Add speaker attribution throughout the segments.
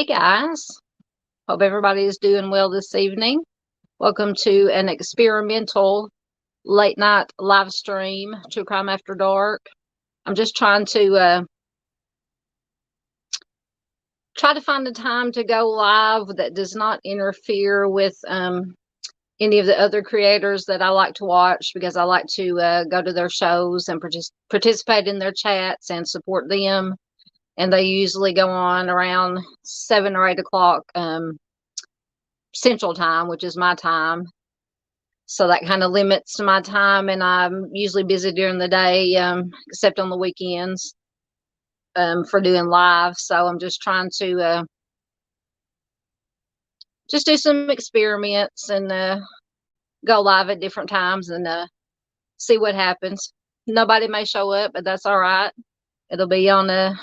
Speaker 1: Guys, hope everybody is doing well this evening. Welcome to an experimental late night live stream, True Crime After Dark. I'm just trying to find a time to go live that does not interfere with any of the other creators that I like to watch, because I like to go to their shows and participate in their chats and support them. And they usually go on around 7 or 8 o'clock Central Time, which is my time. So that kind of limits my time, and I'm usually busy during the day, except on the weekends, for doing live. So I'm just trying to just do some experiments and go live at different times and see what happens. Nobody may show up, but that's all right. It'll be on a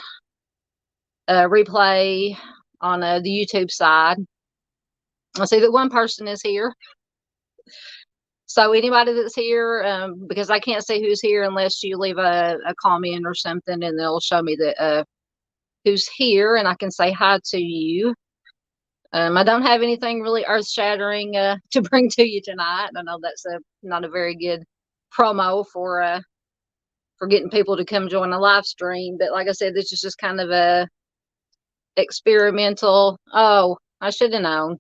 Speaker 1: replay on the YouTube side. I see that one person is here. So anybody that's here, because I can't see who's here unless you leave a comment or something, and it'll show me that who's here, and I can say hi to you. I don't have anything really earth-shattering to bring to you tonight. I know that's not a very good promo for getting people to come join a live stream, but like I said, this is just kind of a experimental. Oh, I should have known.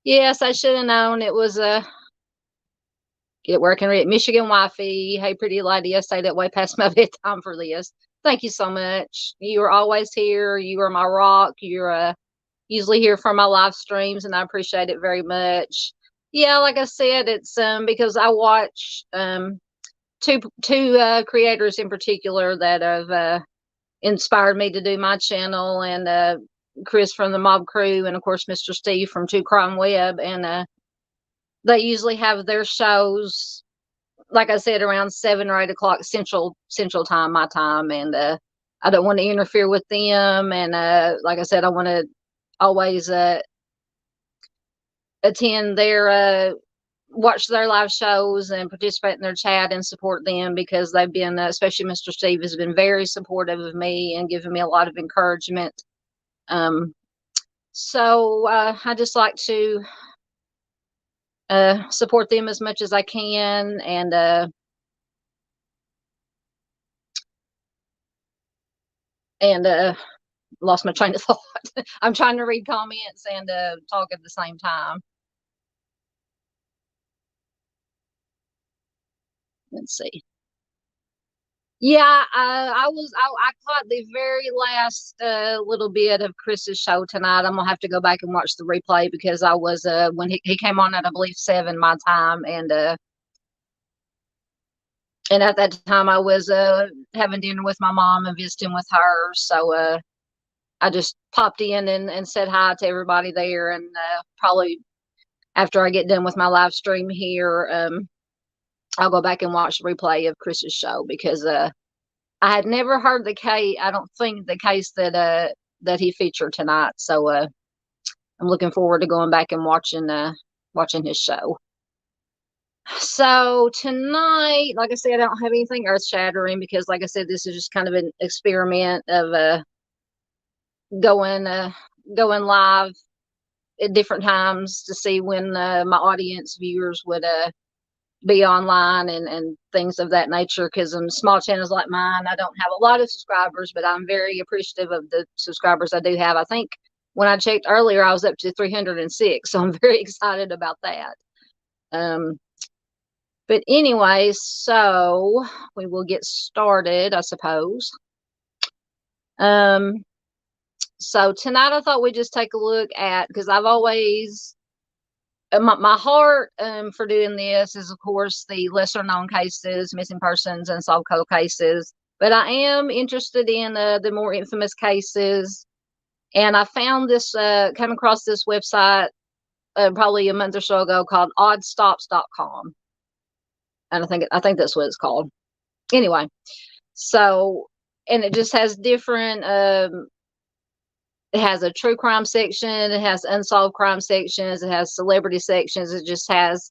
Speaker 1: Yes, I should have known. It was get working at Michigan Wifey. Hey, pretty lady, I say that way past my bedtime for this. Thank you so much. You are always here. You are my rock. You're usually here for my live streams, and I appreciate it very much. Yeah, like I said, it's because I watch two creators in particular that have inspired me to do my channel, and Chris from the Mob Crew, and of course Mr. Steve from True Crime Web, and they usually have their shows, like I said, around 7 or 8 o'clock Central Time, my time, and I don't want to interfere with them. And like I said, I want to always attend their watch their live shows and participate in their chat and support them, because they've been, especially Mr. Steve, has been very supportive of me and given me a lot of encouragement. So I just like to support them as much as I can, and lost my train of thought. I'm trying to read comments and talk at the same time. Let's see. Yeah, I caught the very last little bit of Chris's show tonight. I'm gonna have to go back and watch the replay, because I was when he came on at, I believe, 7 my time, and at that time I was having dinner with my mom and visiting with her. So I just popped in and said hi to everybody there, and probably after I get done with my live stream here, I'll go back and watch the replay of Chris's show, because I had never heard the case. I don't think the case that he featured tonight. So I'm looking forward to going back and watching his show. So tonight, like I said, I don't have anything earth-shattering, because like I said, this is just kind of an experiment of going live at different times to see when my audience viewers would be online and things of that nature, because small channels like mine, I don't have a lot of subscribers, but I'm very appreciative of the subscribers I do have. I think when I checked earlier, I was up to 306, so I'm very excited about that. But anyway, so we will get started, I suppose. So tonight I thought we'd just take a look at, because I've always, my heart for doing this is, of course, the lesser known cases, missing persons, and solved cold cases. But I am interested in the more infamous cases. And I found this, came across this website probably a month or so ago, called oddstops.com. And I think that's what it's called. Anyway, so, and it just has different, it has a true crime section, it has unsolved crime sections, it has celebrity sections, it just has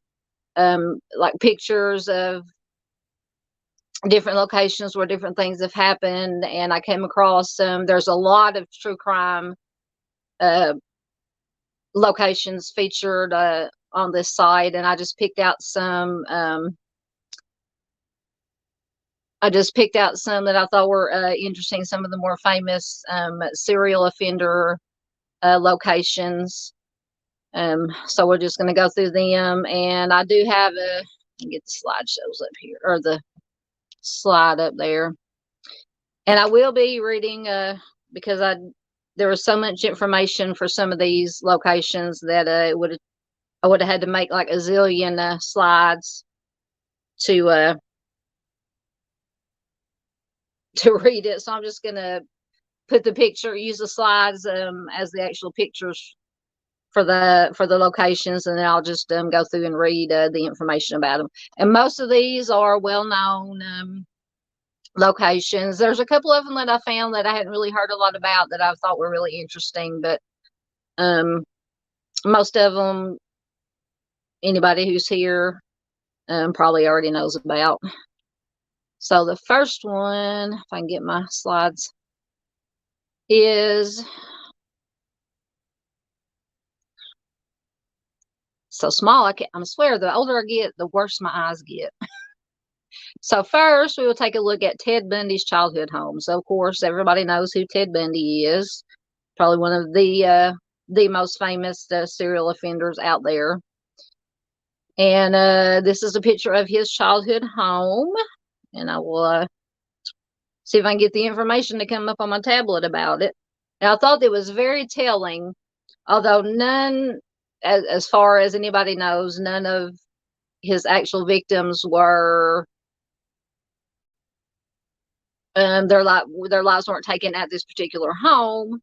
Speaker 1: like pictures of different locations where different things have happened. And I came across there's a lot of true crime uh, locations featured on this site, and I just picked out some. I just picked out some that I thought were interesting. Some of the more famous serial offender locations. So we're just going to go through them, and I do have get the slideshows up here, or the slide up there, and I will be reading because there was so much information for some of these locations that I would have had to make like a zillion slides to to read it. So I'm just gonna use the slides as the actual pictures for the locations, and then I'll just go through and read the information about them. And most of these are well-known locations. There's a couple of them that I found that I hadn't really heard a lot about that I thought were really interesting, but most of them, anybody who's here probably already knows about. So the first one, if I can get my slides, is so small. I swear, the older I get, the worse my eyes get. So first, we will take a look at Ted Bundy's childhood home. So of course, everybody knows who Ted Bundy is. Probably one of the most famous serial offenders out there. And this is a picture of his childhood home. And I will see if I can get the information to come up on my tablet about it. And I thought it was very telling, although none, as far as anybody knows, none of his actual victims were, their lives weren't taken at this particular home.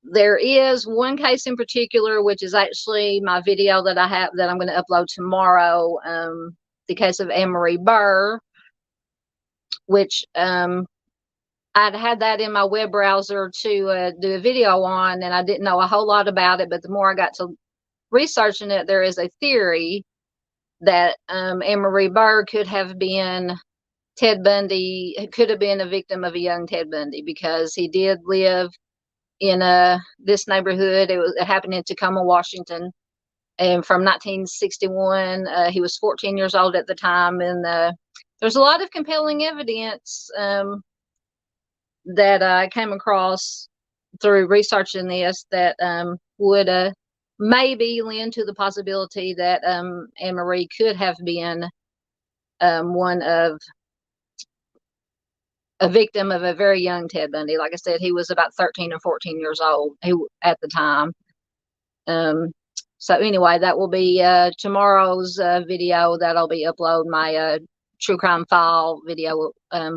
Speaker 1: There is one case in particular, which is actually my video that I have that I'm going to upload tomorrow. The case of Anne-Marie Burr, which I'd had that in my web browser to do a video on, and I didn't know a whole lot about it. But the more I got to researching it, there is a theory that Anne-Marie Burr could have been Ted Bundy, could have been a victim of a young Ted Bundy, because he did live in this neighborhood. It happened in Tacoma, Washington, and from 1961. He was 14 years old at the time, and there's a lot of compelling evidence that I came across through researching this that would maybe lend to the possibility that Anne-Marie could have been one of a victim of a very young Ted Bundy. Like I said, he was about 13 or 14 years old at the time. So anyway, that will be tomorrow's video that I'll be uploading my true crime file video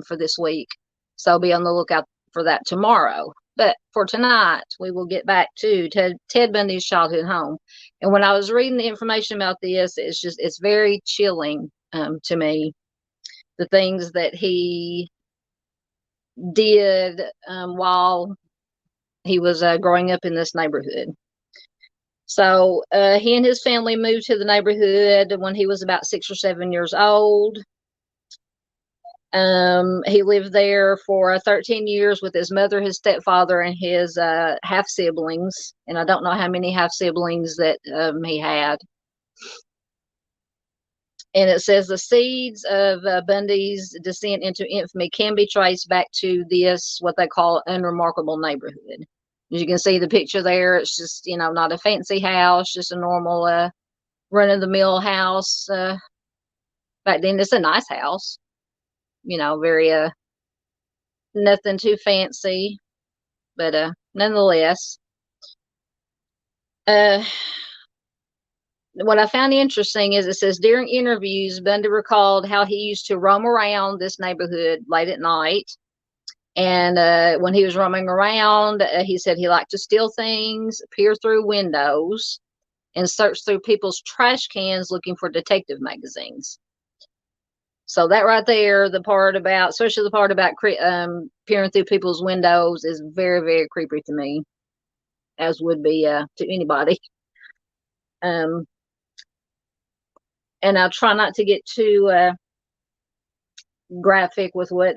Speaker 1: for this week. So be on the lookout for that tomorrow. But for tonight, we will get back to Ted Bundy's childhood home. And when I was reading the information about this, it's very chilling to me, the things that he did while he was growing up in this neighborhood. So he and his family moved to the neighborhood when he was about 6 or 7 years old. He lived there for 13 years with his mother, his stepfather, and his half siblings. And I don't know how many half siblings that he had. And it says the seeds of Bundy's descent into infamy can be traced back to this, what they call, unremarkable neighborhood. As you can see the picture there, it's just, not a fancy house, just a normal run-of-the-mill house. Back then, it's a nice house. Very nothing too fancy, but nonetheless. What I found interesting is it says during interviews, Bundy recalled how he used to roam around this neighborhood late at night. And when he was roaming around, he said he liked to steal things, peer through windows, and search through people's trash cans looking for detective magazines. So that right there, especially the part about peering through people's windows, is very, very creepy to me, as would be to anybody. And I'll try not to get too graphic with what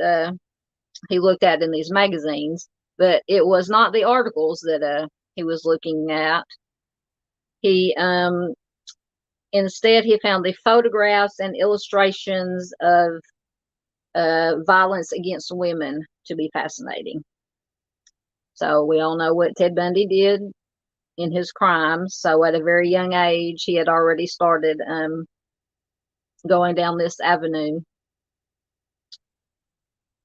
Speaker 1: he looked at in these magazines, but it was not the articles that he was looking at. He instead he found the photographs and illustrations of violence against women to be fascinating. So we all know what Ted Bundy did in his crimes. So at a very young age, he had already started going down this avenue.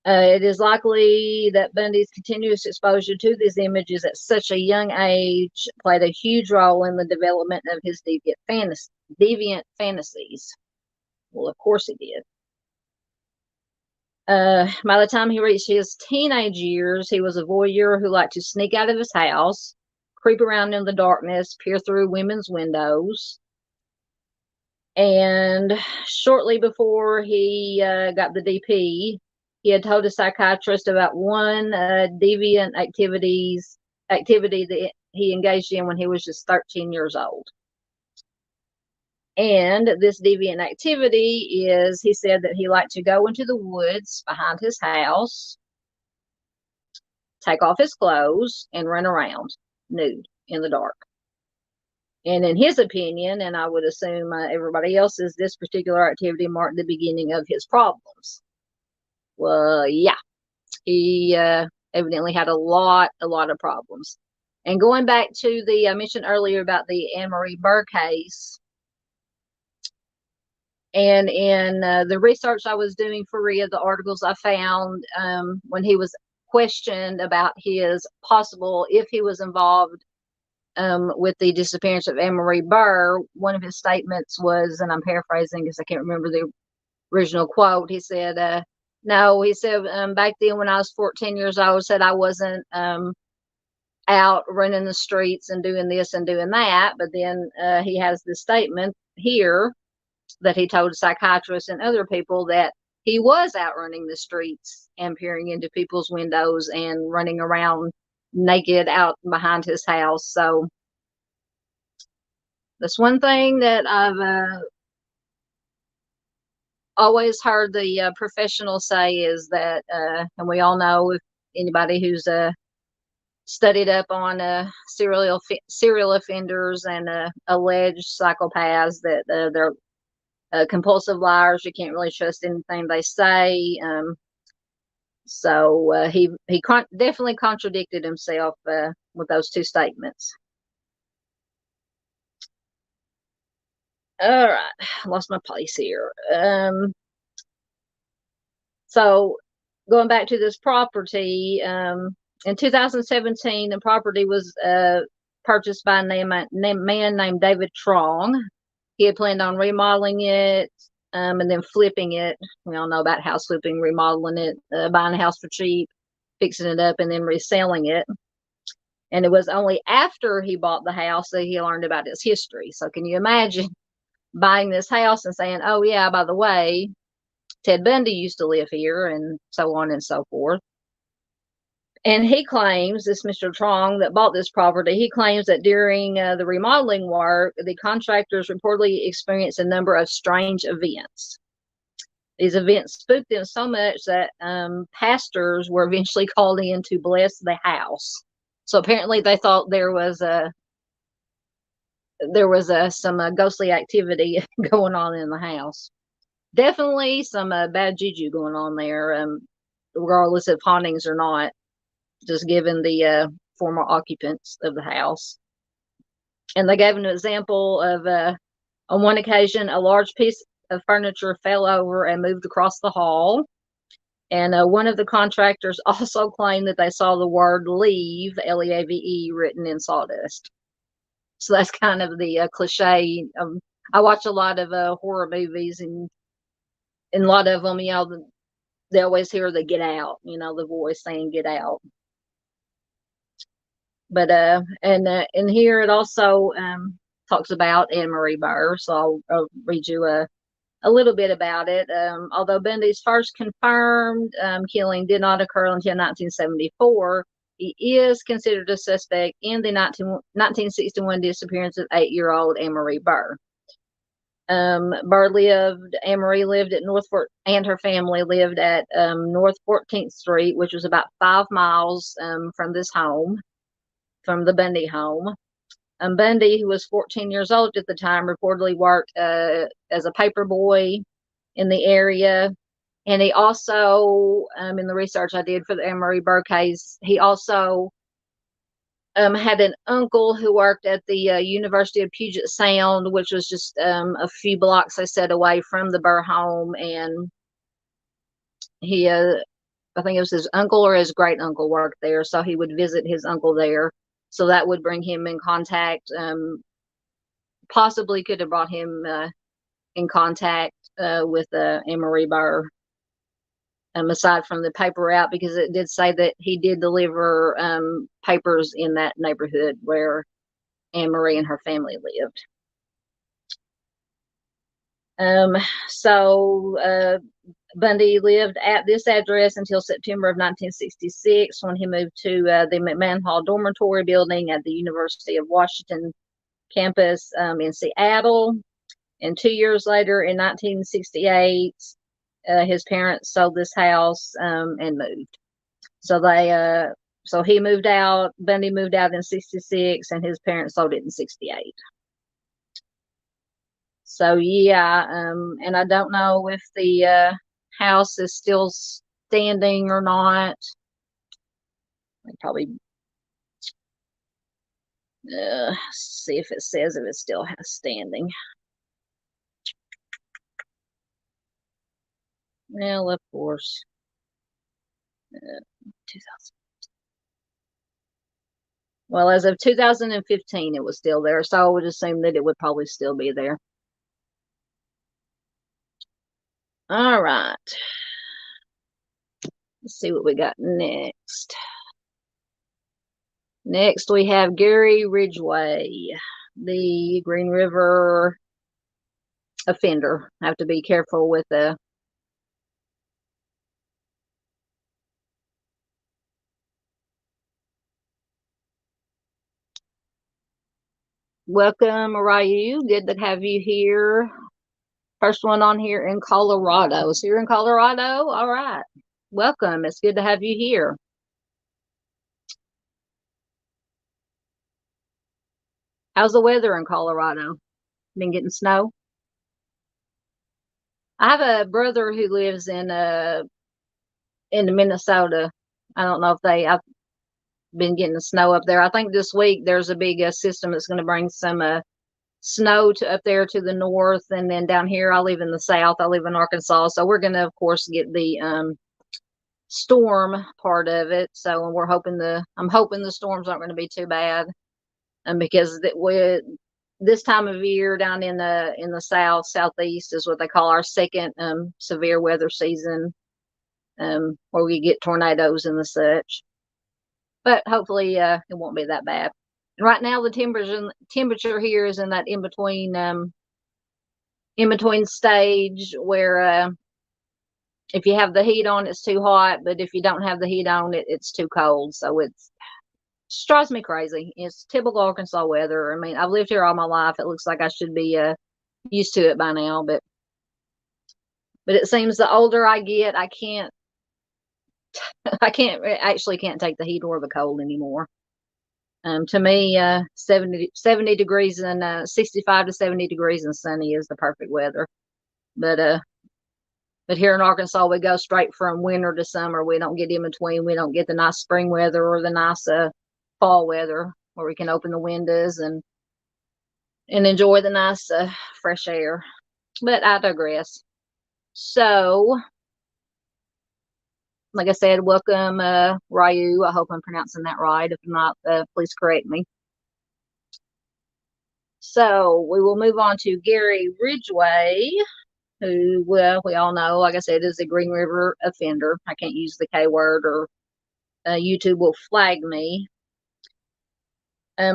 Speaker 1: It is likely that Bundy's continuous exposure to these images at such a young age played a huge role in the development of his deviant fantasies. Well, of course it did. By the time he reached his teenage years, he was a voyeur who liked to sneak out of his house, creep around in the darkness, peer through women's windows. And shortly before he got the DP, he had told a psychiatrist about one deviant activity that he engaged in when he was just 13 years old. And this deviant activity is, he said that he liked to go into the woods behind his house, take off his clothes, and run around nude in the dark. And in his opinion, and I would assume everybody else's, this particular activity marked the beginning of his problems. Well, yeah, he evidently had a lot of problems. And going back to I mentioned earlier about the Anne Marie Burr case, and in the research I was doing for Rhea, the articles I found when he was questioned about his possible, if he was involved with the disappearance of Anne Marie Burr, one of his statements was, and I'm paraphrasing because I can't remember the original quote, he said, no, he said, back then when I was 14 years old, said I wasn't out running the streets and doing this and doing that. But then he has this statement here that he told psychiatrists and other people that he was out running the streets and peering into people's windows and running around naked out behind his house. So that's one thing that I've always heard the professionals say is that, and we all know, if anybody who's studied up on serial offenders and alleged psychopaths, that they're compulsive liars. You can't really trust anything they say. So he definitely contradicted himself with those two statements. All right, lost my place here. So going back to this property, in 2017, the property was purchased by a man named David Trong. He had planned on remodeling it and then flipping it. We all know about house flipping, remodeling it, buying a house for cheap, fixing it up, and then reselling it. And it was only after he bought the house that he learned about its history. So can you imagine buying this house and saying, oh, yeah, by the way, Ted Bundy used to live here, and so on and so forth. And he claims, this Mr. Trong that bought this property, he claims that during the remodeling work, the contractors reportedly experienced a number of strange events. These events spooked them so much that pastors were eventually called in to bless the house. So apparently they thought there was some ghostly activity going on in the house. Definitely some bad juju going on there, regardless if hauntings or not, just given the former occupants of the house. And they gave an example of, on one occasion, a large piece of furniture fell over and moved across the hall. And one of the contractors also claimed that they saw the word leave, L-E-A-V-E, written in sawdust. So that's kind of the cliche. I watch a lot of horror movies, and in a lot of them, they always hear the get out, the voice saying get out. But and here it also talks about Anne Marie Burr, so I'll read you a little bit about it. Although Bundy's first confirmed killing did not occur until 1974, he is considered a suspect in the 1961 disappearance of 8-year-old Anne Marie Burr. Anne Marie lived at and her family lived at North 14th Street, which was about 5 miles from this home. from the Bundy home. Bundy, who was 14 years old at the time, reportedly worked as a paper boy in the area. And he also, in the research I did for the Anne Marie Burr case, he also had an uncle who worked at the University of Puget Sound, which was just a few blocks, they said, away from the Burr home. And he, I think it was his uncle or his great uncle worked there, so he would visit his uncle there. So that would bring him in contact. Possibly could have brought him in contact with Anne Marie Burr. Aside from the paper route, because it did say that he did deliver papers in that neighborhood where Anne Marie and her family lived. So Bundy lived at this address until September of 1966, when he moved to the McMahon Hall Dormitory building at the University of Washington campus in Seattle. And 2 years later, in 1968, his parents sold this house and moved. So he moved out. Bundy moved out in 66, and his parents sold it in 68. So yeah, and I don't know if the house is still standing or not. Probably see if it says if it still has standing. Well, of course, 2000. Well, as of 2015, it was still there, so I would assume that it would probably still be there. All right. Let's see what we got next. Next, we have Gary Ridgway, the Green River offender. I have to be careful with the welcome, Ryu. Good to have you here. First one on here in Colorado. So you're in Colorado? All right. Welcome. It's good to have you here. How's the weather in Colorado? Been getting snow? I have a brother who lives in Minnesota. I don't know if I've been getting the snow up there. I think this week there's a big system that's going to bring some snow up there to the north, and then down here I live in the south. I live in Arkansas, so we're going to, of course, get the storm part of it. So I'm hoping the storms aren't going to be too bad, because this time of year down in the southeast is what they call our second severe weather season, where we get tornadoes and the such. But hopefully it won't be that bad. Right now the temperature here is in that in between stage where if you have the heat on, it's too hot, but if you don't have the heat on, it's too cold. So it drives me crazy. It's typical Arkansas weather. I mean, I've lived here all my life. It looks like I should be used to it by now, but it seems the older I get, I actually can't take the heat or the cold anymore. To me, 70 degrees and 65 to 70 degrees and sunny is the perfect weather. But here in Arkansas, we go straight from winter to summer. We don't get in between. We don't get the nice spring weather or the nice fall weather where we can open the windows and enjoy the nice fresh air. But I digress. So, like I said, welcome, Ryu. I hope I'm pronouncing that right. If not, please correct me. So we will move on to Gary Ridgway, who, well, we all know, like I said, is a Green River offender. I can't use the K word or YouTube will flag me.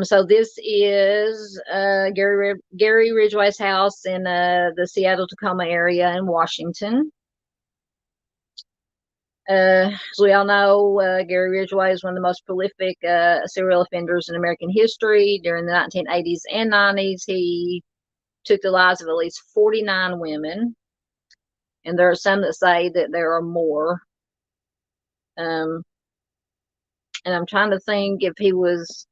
Speaker 1: So this is Gary Ridgway's house in the Seattle-Tacoma area in Washington. As we all know, Gary Ridgway is one of the most prolific serial offenders in American history. During the 1980s and 90s, he took the lives of at least 49 women. And there are some that say that there are more. And I'm trying to think if he was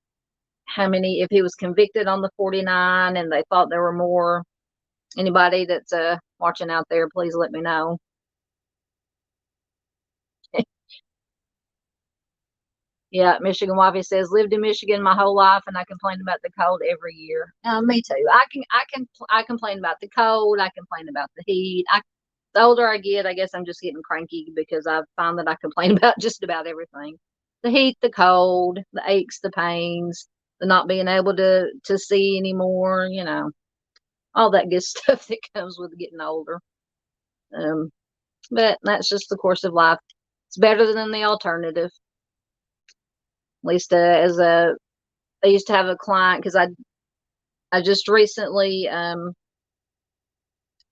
Speaker 1: how many, if he was convicted on the 49 and they thought there were more. Anybody that's watching out there, please let me know. Yeah, Michigan Wifey says, lived in Michigan my whole life, and I complain about the cold every year. Me too. I complain about the cold. I complain about the heat. The older I get, I guess I'm just getting cranky because I find that I complain about just about everything: the heat, the cold, the aches, the pains, the not being able to see anymore. All that good stuff that comes with getting older. Um, but that's just the course of life. It's better than the alternative. At least I used to have a client because I just recently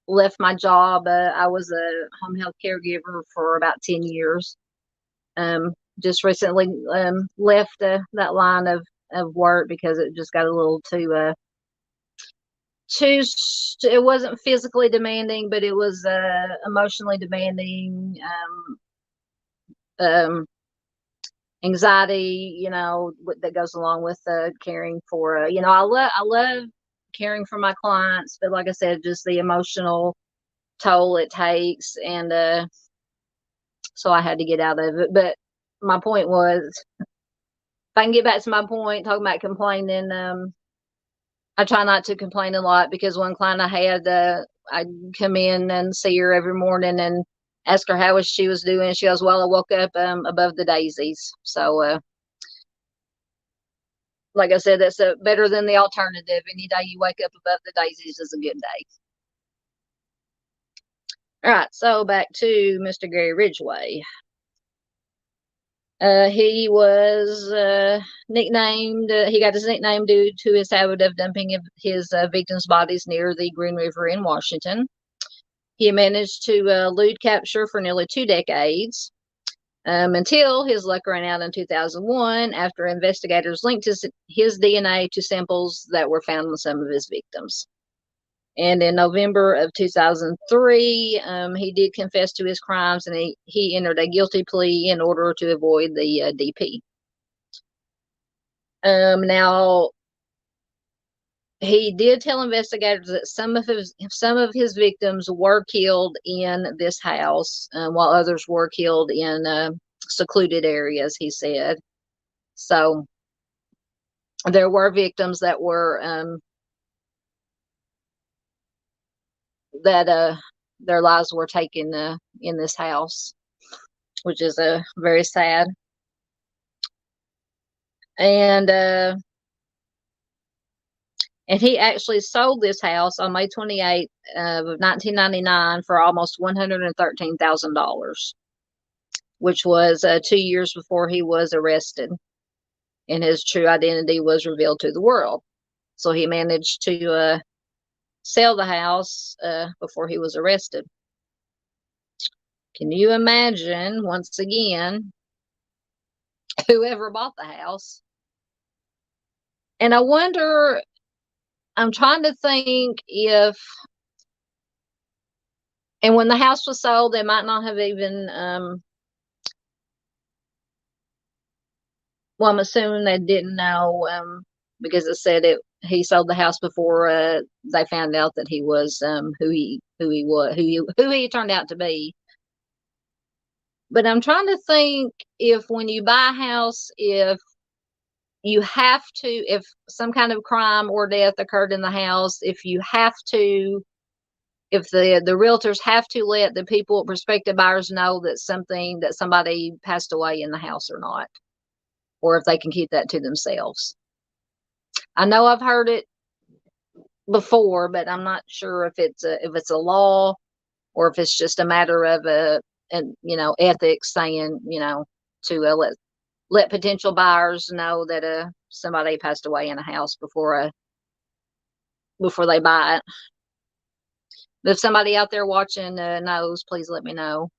Speaker 1: left my job. I was a home health caregiver for about 10 years. Just recently left that line of work because it just got a little too, it wasn't physically demanding, but it was emotionally demanding. Um, Anxiety, that goes along with caring for, I love caring for my clients, but like I said, just the emotional toll it takes. And so I had to get out of it. But my point was, if I can get back to my point, talking about complaining, I try not to complain a lot, because one client I had, I'd come in and see her every morning and ask her how she was doing. She goes, well, I woke up above the daisies. So like I said, that's better than the alternative. Any day you wake up above the daisies is a good day. All right, so back to Mr. Gary Ridgway. He was nicknamed, he got his nickname due to his habit of dumping his victims' bodies near the Green River in Washington. He managed to elude capture for nearly 2 decades, until his luck ran out in 2001 after investigators linked his DNA to samples that were found on some of his victims. And in November of 2003, he did confess to his crimes, and he entered a guilty plea in order to avoid the DP. Now, he did tell investigators that some of his victims were killed in this house, while others were killed in secluded areas, he said. So there were victims that were that their lives were taken in this house, which is very sad. And he actually sold this house on May 28th of 1999 for almost $113,000, which was 2 years before he was arrested and his true identity was revealed to the world. So he managed to sell the house before he was arrested. Can you imagine, once again, whoever bought the house? And I wonder, I'm trying to think if, and when the house was sold, they might not have even, well, I'm assuming they didn't know, because it said he sold the house before they found out that he was who he was, who he turned out to be. But I'm trying to think, if when you buy a house, if you have to, if some kind of crime or death occurred in the house, if you have to, if the realtors have to let the prospective buyers know that somebody passed away in the house or not, or if they can keep that to themselves. I know I've heard it before, but I'm not sure if it's a law, or if it's just a matter of ethics, saying, to let potential buyers know that somebody passed away in a house before they buy it. But if somebody out there watching knows, please let me know.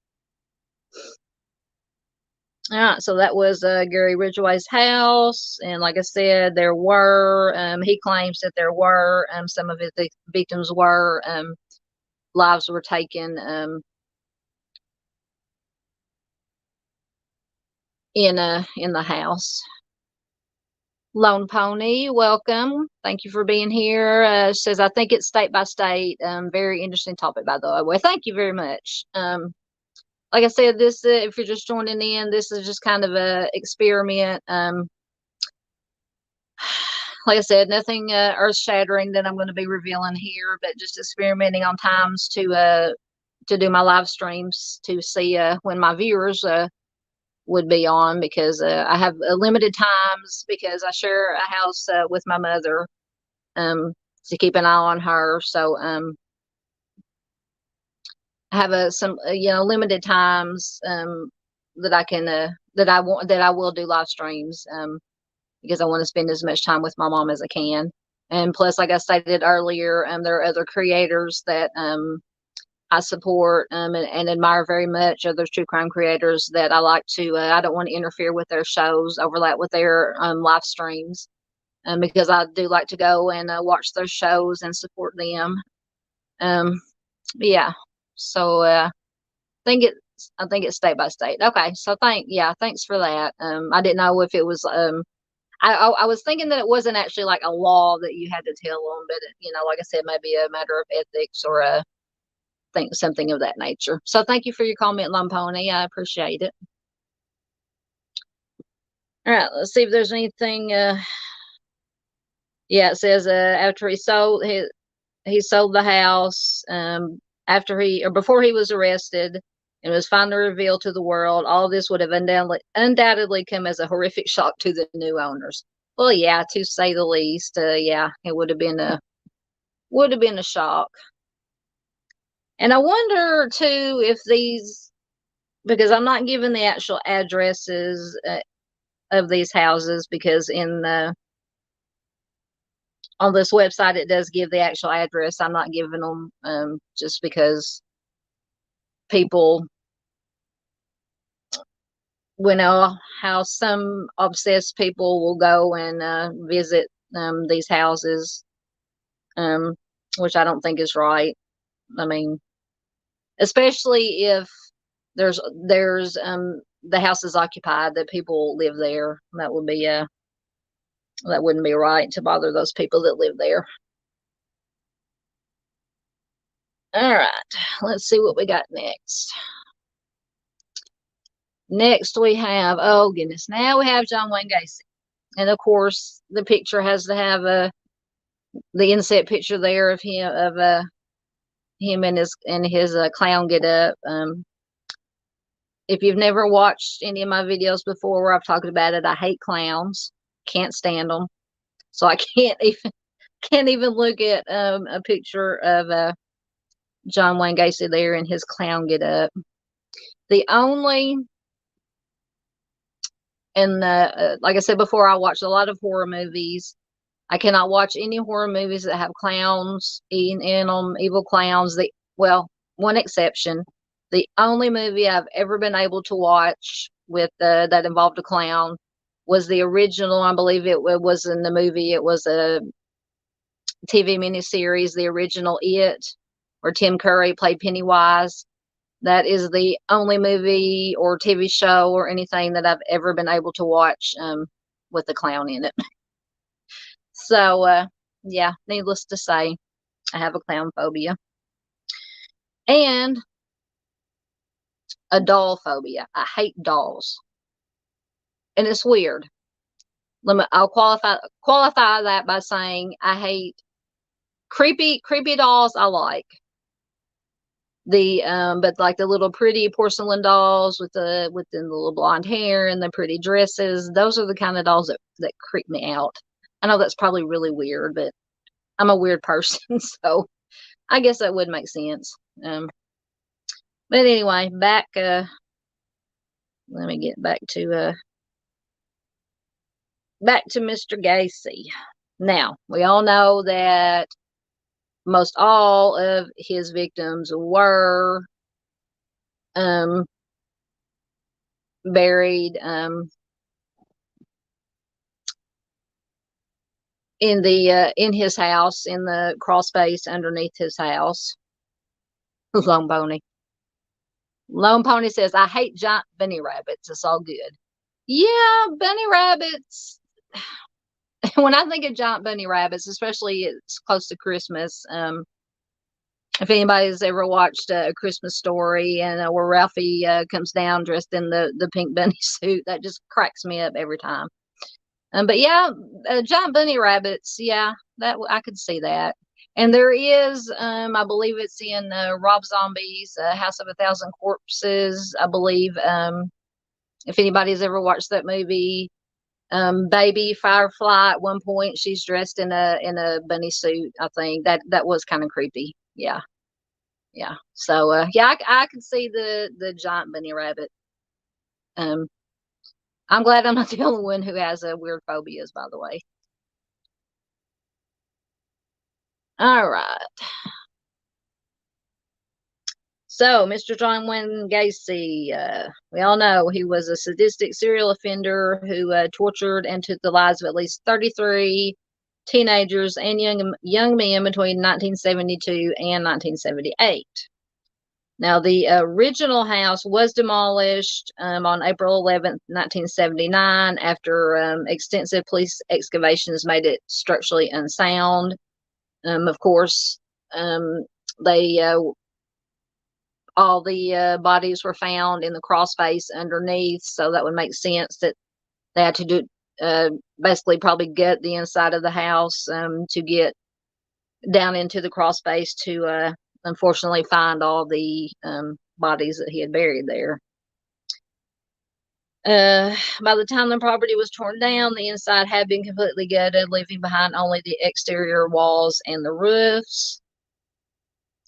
Speaker 1: All right, so that was Gary Ridgway's house, and like I said, he claims that there were some of his victims were lives were taken in the house. Lone Pony, welcome. Thank you for being here. Says, I think it's state by state. Very interesting topic, by the way. Well, thank you very much. Like I said, this if you're just joining in, this is just kind of a experiment. Like I said, nothing earth shattering that I'm going to be revealing here, but just experimenting on times to do my live streams to see when my viewers would be on, because I have limited times because I share a house with my mother to keep an eye on her. So I have some limited times that I can that I will do live streams because I want to spend as much time with my mom as I can. And plus, like I stated earlier, there are other creators that I support and admire very much, other true crime creators that I like to, I don't want to interfere with their shows, overlap with their live streams, because I do like to go and watch their shows and support them. Yeah. So I think it's state by state. Okay. So thanks for that. I didn't know if it was, I was thinking that it wasn't actually like a law that you had to tell them, but like I said, maybe a matter of ethics or think something of that nature. So thank you for your comment, Lone Pony. I appreciate it. All right, let's see if there's anything. Yeah, it says after he sold the house after before he was arrested and was finally revealed to the world. All this would have undoubtedly come as a horrific shock to the new owners. Well, yeah, to say the least. Yeah, it would have been a shock. And I wonder too if these, because I'm not given the actual addresses of these houses, because on this website it does give the actual address. I'm not giving them just because people, we know how some obsessed people will go and visit these houses, which I don't think is right. I mean, especially if there's the house is occupied, that people live there. That wouldn't be right to bother those people that live there. All right, let's see what we got next. Next we have, oh goodness, now we have John Wayne Gacy. And of course the picture has to have the inset picture there of him in his clown get up. If you've never watched any of my videos before where I've talked about it, I hate clowns, can't stand them. So I can't even look at a picture of John Wayne Gacy there in his clown get up. The only, and like I said before, I watched a lot of horror movies. I cannot watch any horror movies that have clowns in them, evil clowns. One exception. The only movie I've ever been able to watch with that involved a clown was the original. I believe it was in the movie. It was a TV miniseries, the original It, where Tim Curry played Pennywise. That is the only movie or TV show or anything that I've ever been able to watch with a clown in it. So, yeah, needless to say, I have a clown phobia. And a doll phobia. I hate dolls. And it's weird. I'll qualify that by saying I hate creepy dolls. I like but like the little pretty porcelain dolls with the little blonde hair and the pretty dresses. Those are the kind of dolls that creep me out. I know that's probably really weird, but I'm a weird person, so I guess that would make sense. But anyway, let me get back to Mr. Gacy. Now, we all know that most all of his victims were buried in his house, in the crawl space underneath his house. Lone Pony. Lone Pony says, I hate giant bunny rabbits. It's all good. Yeah, bunny rabbits. when I think of giant bunny rabbits, especially it's close to Christmas, if anybody's ever watched A Christmas Story, and where Ralphie comes down dressed in the pink bunny suit, that just cracks me up every time. But yeah, giant bunny rabbits, yeah, that I could see that. And there is, I believe it's in Rob Zombie's House of a Thousand Corpses. I believe, if anybody's ever watched that movie, Baby Firefly, at one point she's dressed in a bunny suit. I think that was kind of creepy. Yeah, yeah. So yeah, I could see the giant bunny rabbit. Um, I'm glad I'm not the only one who has weird phobias, by the way. All right. So, Mr. John Wayne Gacy, we all know he was a sadistic serial offender who tortured and took the lives of at least 33 teenagers and young men between 1972 and 1978. Now, the original house was demolished on April 11th, 1979, after extensive police excavations made it structurally unsound. Of course, they all the bodies were found in the crawl space underneath, so that would make sense that they had to do basically probably gut the inside of the house to get down into the crawl space to unfortunately find all the bodies that he had buried there. By the time the property was torn down, the inside had been completely gutted, leaving behind only the exterior walls and the roofs.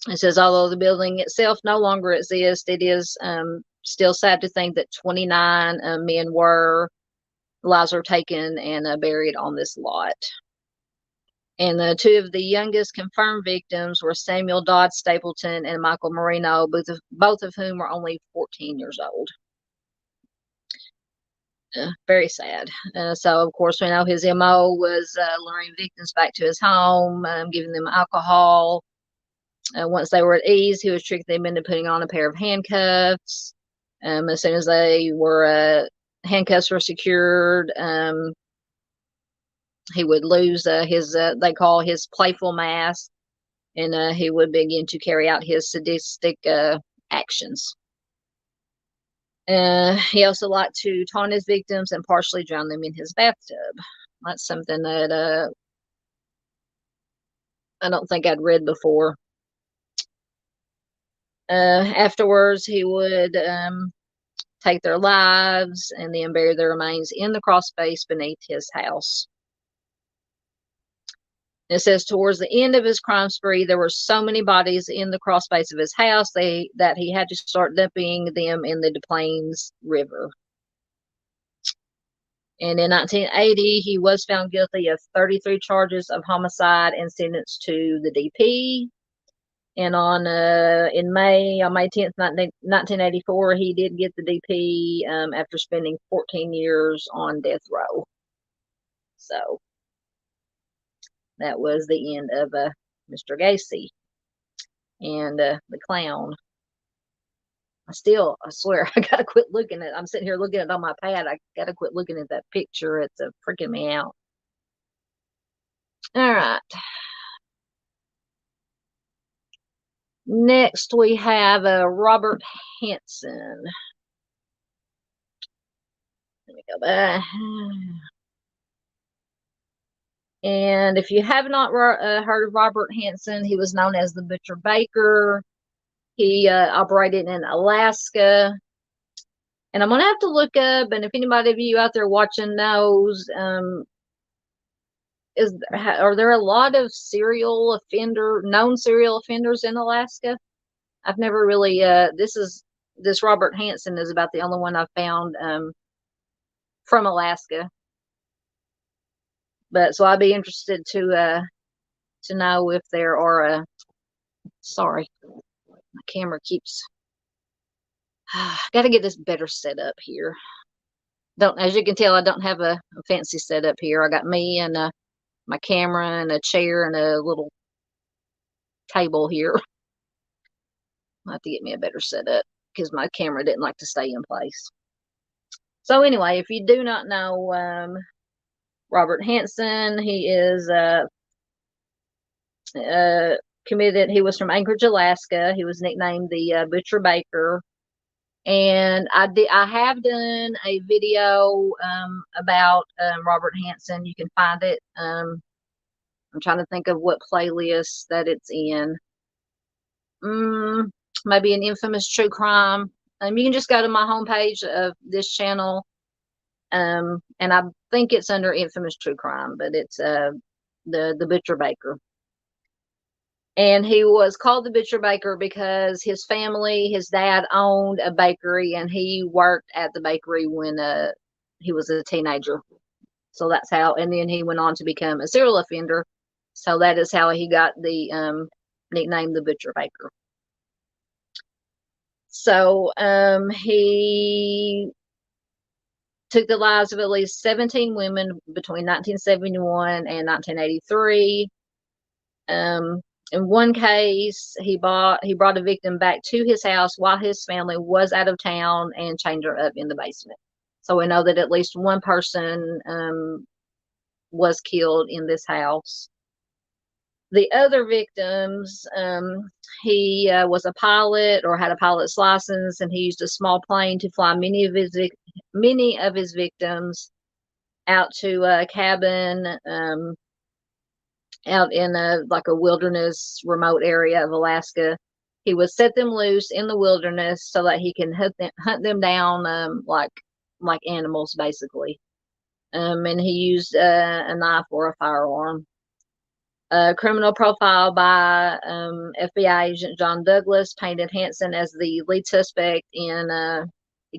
Speaker 1: It says, although the building itself no longer exists, it is still sad to think that 29 men lives were taken and buried on this lot. And two of the youngest confirmed victims were Samuel Dodd Stapleton and Michael Marino, both of whom were only 14 years old. Very sad. So, of course, we know his MO was luring victims back to his home, giving them alcohol. Once they were at ease, he was tricking them into putting on a pair of handcuffs. As soon as handcuffs were secured, he would lose his, they call his playful mask, and he would begin to carry out his sadistic actions. He also liked to taunt his victims and partially drown them in his bathtub. That's something that I don't think I'd read before. Afterwards, he would take their lives and then bury their remains in the crawl space beneath his house. It says towards the end of his crime spree, there were so many bodies in the crawl space of his house that he had to start dumping them in the Des Plaines River. And in 1980, he was found guilty of 33 charges of homicide and sentenced to the DP. And on May 10th, 1984, he did get the DP after spending 14 years on death row. So that was the end of Mr. Gacy and the clown. I swear, I gotta quit looking at. I'm sitting here looking at it on my pad. I gotta quit looking at that picture. It's freaking me out. All right. Next, we have Robert Hansen. Let me go back. And if you have not heard of Robert Hansen, he was known as the Butcher Baker. He operated in Alaska. And I'm going to have to look up, and if anybody of you out there watching knows, are there a lot of known serial offenders in Alaska? I've never really, this Robert Hansen is about the only one I've found from Alaska. But so I'd be interested to know if there are, sorry, my camera keeps, got to get this better set up here. As you can tell, I don't have a fancy setup here. I got me and my camera and a chair and a little table here. I'll have to get me a better setup because my camera didn't like to stay in place. So anyway, if you do not know Robert Hansen, he is committed. He was from Anchorage, Alaska. He was nicknamed the Butcher Baker. And I have done a video about Robert Hansen. You can find it. I'm trying to think of what playlist that it's in. Maybe an infamous true crime. You can just go to my homepage of this channel. And I think it's under infamous true crime, but it's the Butcher Baker. And he was called the Butcher Baker because his family, his dad owned a bakery, and he worked at the bakery when he was a teenager. So that's how, and then he went on to become a serial offender. So that is how he got the nickname the Butcher Baker. So he took the lives of at least 17 women between 1971 and 1983. In one case, he brought a victim back to his house while his family was out of town and chained her up in the basement. So we know that at least one person was killed in this house. The other victims, he was a pilot or had a pilot's license, and he used a small plane to fly many of his victims out to a cabin out in like a wilderness remote area of Alaska. He would set them loose in the wilderness so that he can hunt them down like animals, basically. And he used a knife or a firearm. A criminal profile by FBI agent John Douglas painted Hansen as the lead suspect in the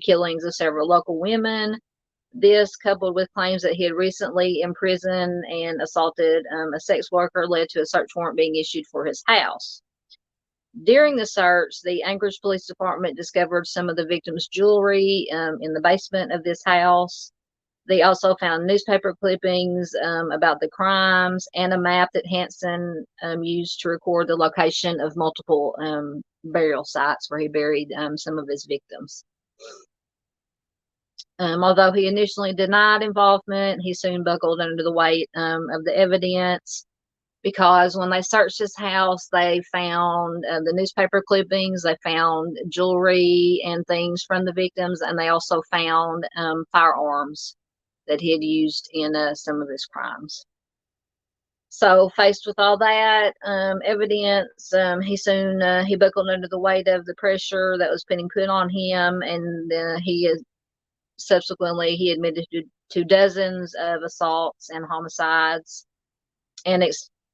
Speaker 1: killings of several local women. This, coupled with claims that he had recently imprisoned and assaulted a sex worker, led to a search warrant being issued for his house. During the search, the Anchorage Police Department discovered some of the victims' jewelry in the basement of this house. They also found newspaper clippings about the crimes and a map that Hansen used to record the location of multiple burial sites where he buried some of his victims. Although he initially denied involvement, he soon buckled under the weight of the evidence, because when they searched his house, they found the newspaper clippings, they found jewelry and things from the victims, and they also found firearms that he had used in some of his crimes. So, faced with all that evidence, he buckled under the weight of the pressure that was being put on him, and subsequently he admitted to dozens of assaults and homicides. And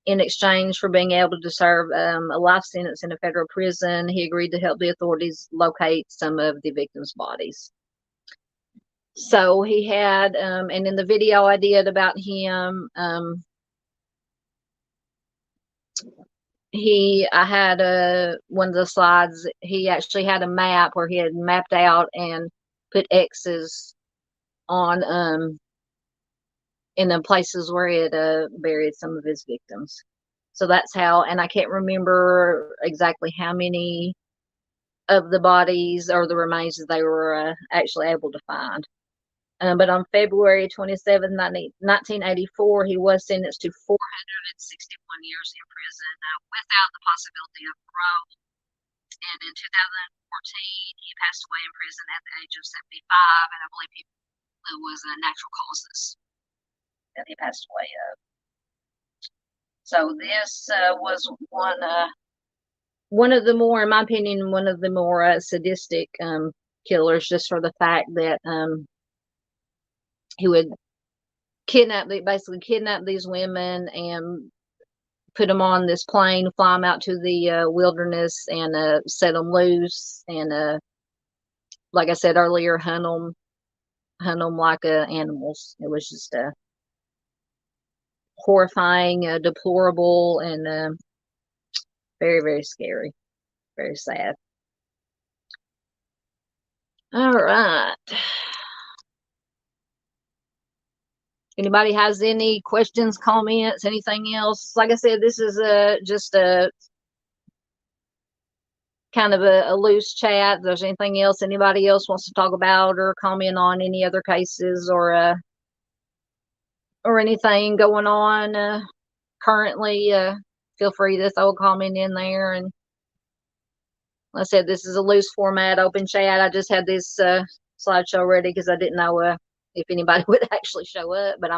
Speaker 1: in exchange for being able to serve a life sentence in a federal prison, he agreed to help the authorities locate some of the victims' bodies. So he had, and in the video I did about him, I had one of the slides. He actually had a map where he had mapped out and put X's on in the places where he had buried some of his victims. So that's how, and I can't remember exactly how many of the bodies or the remains that they were actually able to find. But on February 27, 1984, he was sentenced to 461 years in prison without the possibility of parole. And in 2014, he passed away in prison at the age of 75, and I believe it was natural causes that he passed away of. So this was one of the more, in my opinion, one of the more sadistic killers, just for the fact that he would basically kidnap these women and put them on this plane, fly them out to the wilderness, and set them loose, and like I said earlier, hunt them like animals. It was just horrifying, deplorable, and very, very scary, very sad. All right. Anybody has any questions, comments, anything else? Like I said, this is just a kind of a loose chat. If there's anything else anybody else wants to talk about or comment on, any other cases or or anything going on currently, feel free to throw a comment in there. And like I said, this is a loose format, open chat. I just had this slideshow ready because I didn't know if anybody would actually show up. But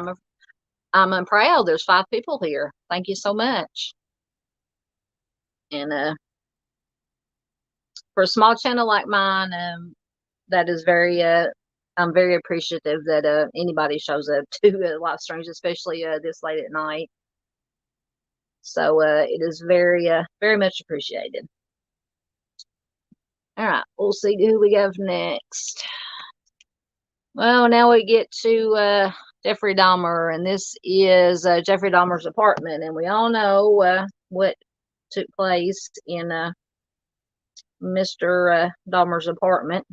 Speaker 1: I'm proud. There's 5 people here. Thank you so much. And for a small channel like mine, that is very I'm very appreciative that anybody shows up to live streams, especially this late at night. So it is very very much appreciated. All right, we'll see who we have next. Well, now we get to Jeffrey Dahmer, and this is Jeffrey Dahmer's apartment, and we all know what took place in Mr. Dahmer's apartment.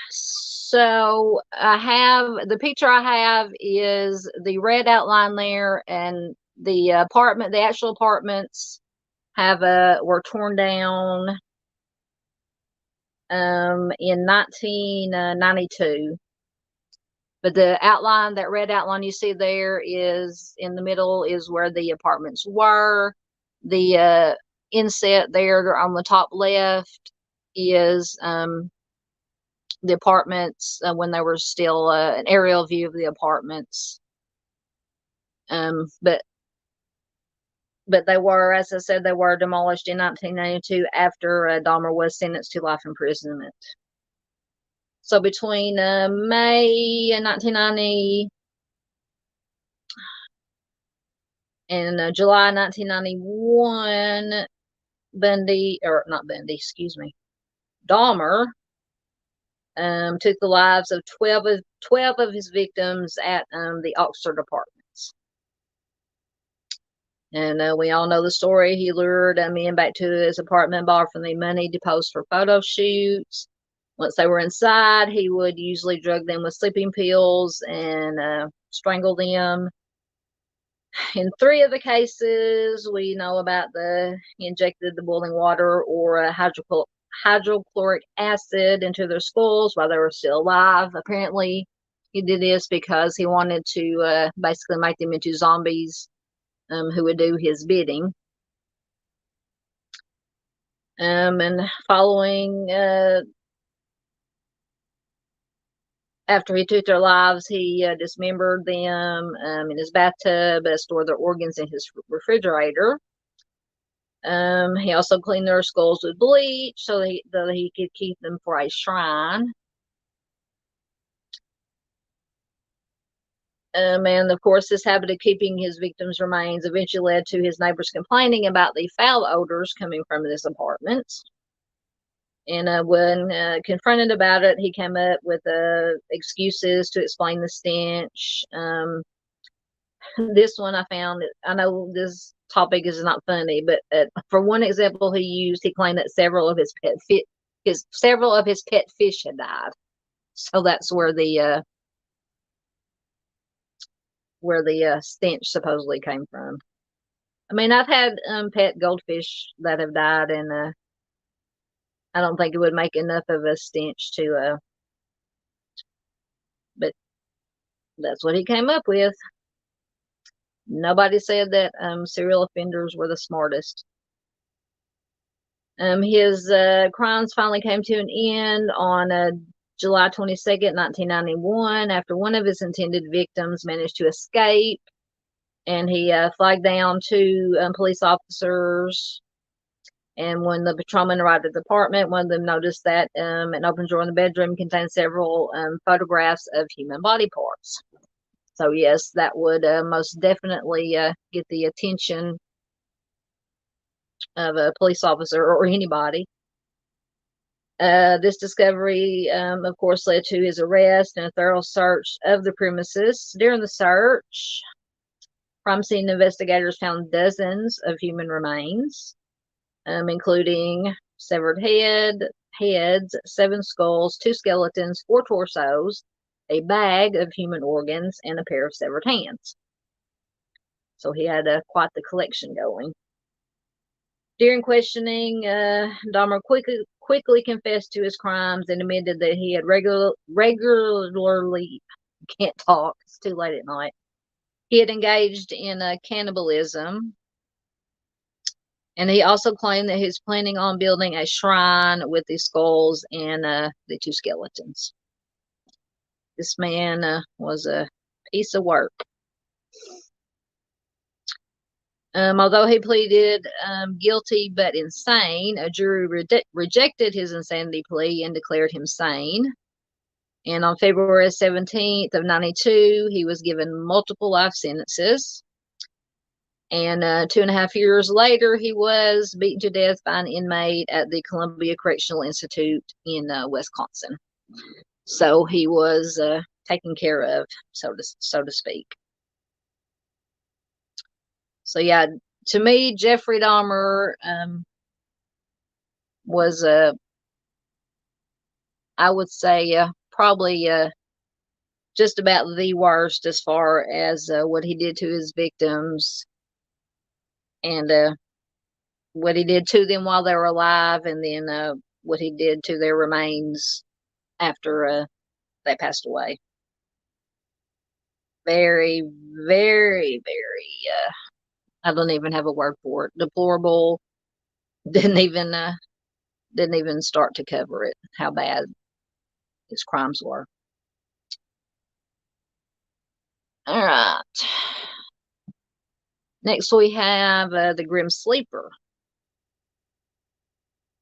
Speaker 1: So I have the picture I have is the red outline there, and the apartment, the actual apartments have were torn down in 1992. But the outline, that red outline you see there, is in the middle is where the apartments were. The inset there on the top left is the apartments when they were still an aerial view of the apartments. But they were, as I said, they were demolished in 1992 after Dahmer was sentenced to life imprisonment. So between May 1990 and July 1991, Dahmer took the lives of 12 of his victims at the Oxford apartments. And we all know the story. He lured men back to his apartment, borrowed from them money to pose for photo shoots. Once they were inside, he would usually drug them with sleeping pills and strangle them. In 3 of the cases, we know about he injected the boiling water or hydrochloric acid into their skulls while they were still alive. Apparently, he did this because he wanted to basically make them into zombies who would do his bidding. And following after he took their lives, he dismembered them in his bathtub, stored their organs in his refrigerator. He also cleaned their skulls with bleach so that he could keep them for a shrine. And of course, this habit of keeping his victims' remains eventually led to his neighbors complaining about the foul odors coming from this apartment. And when confronted about it, he came up with excuses to explain the stench. This one I found, I know this topic is not funny, but for one example he claimed that several of his pet fish had died. So that's where the stench supposedly came from. I mean, I've had pet goldfish that have died, and I don't think it would make enough of a stench to but that's what he came up with. Nobody said that serial offenders were the smartest. His crimes finally came to an end on July 22nd, 1991, after one of his intended victims managed to escape, and he flagged down 2 police officers. And when the patrolman arrived at the apartment, one of them noticed that an open drawer in the bedroom contained several photographs of human body parts. So yes, that would most definitely get the attention of a police officer or anybody. This discovery, of course, led to his arrest and a thorough search of the premises. During the search, crime scene investigators found dozens of human remains, including severed heads, 7 skulls, 2 skeletons, 4 torsos, a bag of human organs, and a pair of severed hands. So he had quite the collection going. During questioning, Dahmer quickly confessed to his crimes and admitted that he had regularly, can't talk, it's too late at night. He had engaged in cannibalism, and he also claimed that he was planning on building a shrine with the skulls and the two skeletons. This man was a piece of work. Although he pleaded guilty but insane, a jury rejected his insanity plea and declared him sane. And on February 17th of 92, he was given multiple life sentences. And 2.5 years later, he was beaten to death by an inmate at the Columbia Correctional Institute in Wisconsin. So he was taken care of, so to speak. So yeah, to me, Jeffrey Dahmer was I would say probably just about the worst as far as what he did to his victims and what he did to them while they were alive, and then what he did to their remains after they passed away. Very, very, very, I don't even have a word for it. Deplorable. Didn't even start to cover it, how bad his crimes were. All right. Next, we have the Grim Sleeper.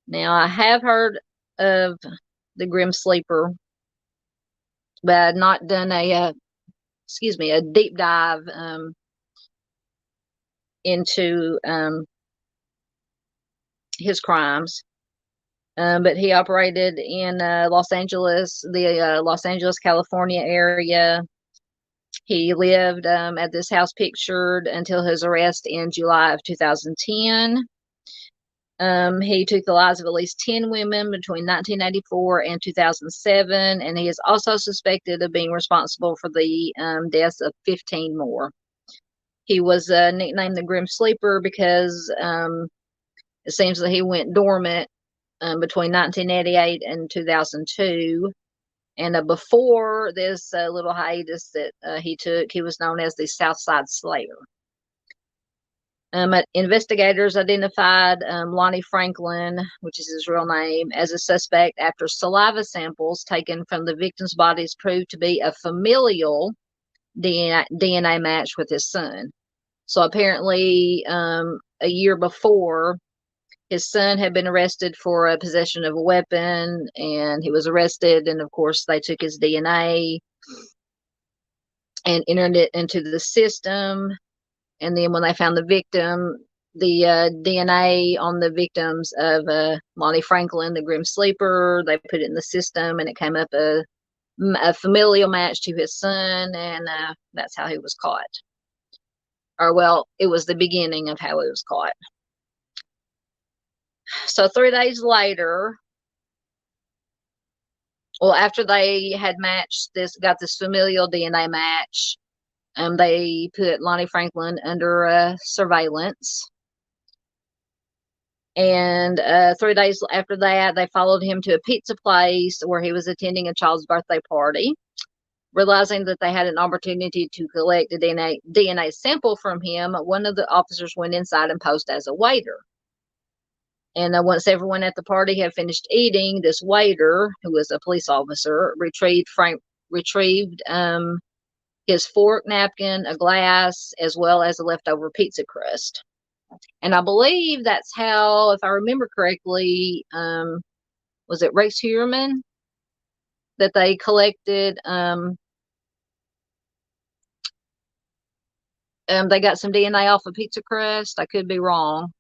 Speaker 1: Now, I have heard of the Grim Sleeper, but I've not done a deep dive into his crimes. But he operated in Los Angeles, California area. He lived at this house pictured until his arrest in July of 2010. He took the lives of at least 10 women between 1984 and 2007, and he is also suspected of being responsible for the deaths of 15 more. He was nicknamed the Grim Sleeper because it seems that he went dormant between 1988 and 2002. And before this little hiatus that he took, he was known as the Southside Slayer. Investigators identified Lonnie Franklin, which is his real name, as a suspect after saliva samples taken from the victims' bodies proved to be a familial DNA match with his son. So apparently, a year before, his son had been arrested for possession of a weapon, and he was arrested, and of course they took his DNA and entered it into the system. And then when they found the victim, the DNA on the victims of Lonnie Franklin, the Grim Sleeper, they put it in the system, and it came up a familial match to his son, and that's how he was caught. Or, well, it was the beginning of how he was caught. So 3 days later, well, after they had got this familial DNA match, they put Lonnie Franklin under surveillance. And 3 days after that, they followed him to a pizza place where he was attending a child's birthday party. Realizing that they had an opportunity to collect a DNA sample from him, one of the officers went inside and posed as a waiter. And once everyone at the party had finished eating, this waiter, who was a police officer, retrieved his fork, napkin, a glass, as well as a leftover pizza crust. And I believe that's how, if I remember correctly, was it Rex Heuermann that they collected? They got some DNA off a pizza crust. I could be wrong.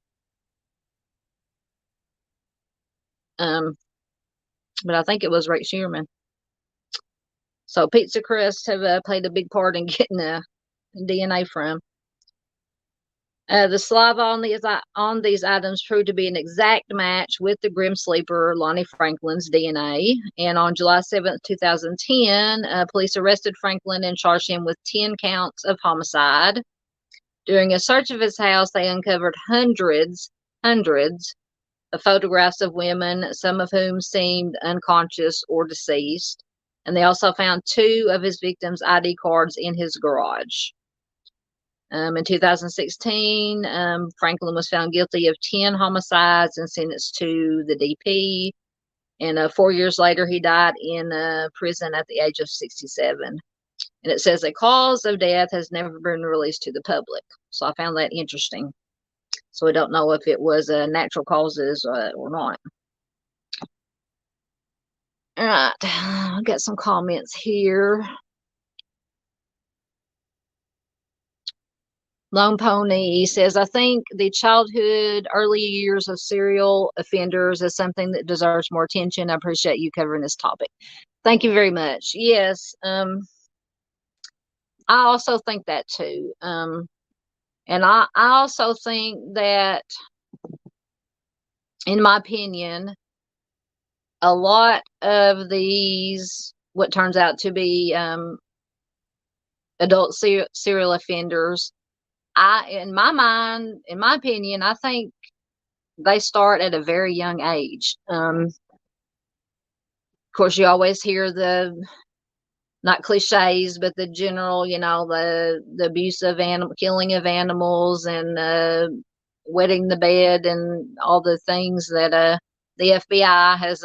Speaker 1: But I think it was Rex Heuermann. So pizza crusts have played a big part in getting DNA from. The saliva on these items proved to be an exact match with the Grim Sleeper, Lonnie Franklin's DNA. And on July 7th, 2010, police arrested Franklin and charged him with 10 counts of homicide. During a search of his house, they uncovered hundreds photographs of women, some of whom seemed unconscious or deceased. And they also found 2 of his victims' ID cards in his garage. In 2016, Franklin was found guilty of 10 homicides and sentenced to the DP. And 4 years later, he died in prison at the age of 67. And it says a cause of death has never been released to the public. So I found that interesting. So we don't know if it was natural causes or not. All right, I've got some comments here. Lone Pony says, I think the childhood, early years of serial offenders is something that deserves more attention. I appreciate you covering this topic. Thank you very much. Yes, I also think that too. And I also think that, in my opinion, a lot of these, what turns out to be adult serial offenders, in my mind, in my opinion, I think they start at a very young age. Of course, you always hear the, not cliches, but the general, the abuse of killing of animals and wetting the bed and all the things that the FBI has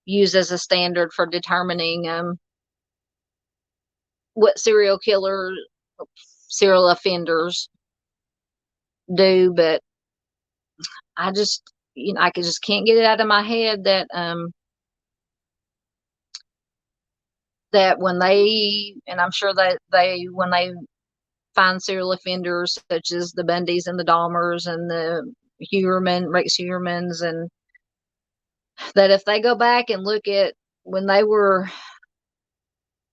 Speaker 1: used as a standard for determining what serial offenders do. But I just, I just can't get it out of my head that that when they, and I'm sure that when they find serial offenders such as the Bundys and the Dahmers and the Rex Heuermans, and that if they go back and look at when they were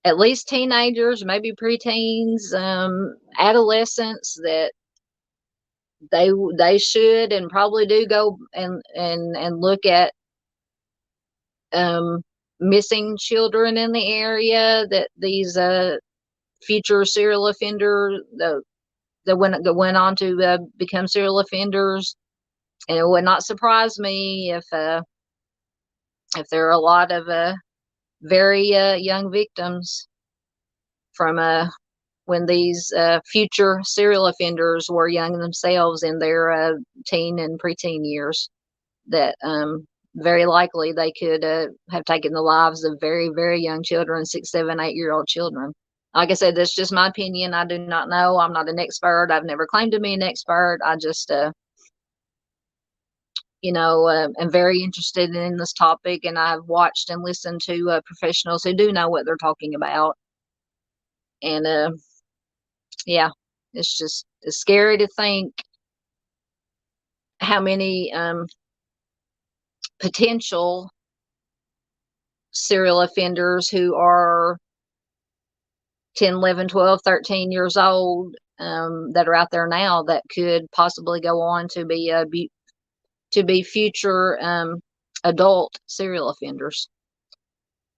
Speaker 1: at least teenagers, maybe preteens, adolescents, that they should and probably do go and look at missing children in the area, that these future serial offenders that went on to become serial offenders. And it would not surprise me if there are a lot of very young victims from when these future serial offenders were young themselves in their teen and preteen years, that very likely they could have taken the lives of very, very young children, 6, 7, 8-year-old children. Like I said, that's just my opinion. I do not know. I'm not an expert. I've never claimed to be an expert. I just, am very interested in this topic, and I've watched and listened to professionals who do know what they're talking about. And yeah, it's scary to think how many potential serial offenders who are 10, 11, 12, 13 years old that are out there now that could possibly go on to be future adult serial offenders.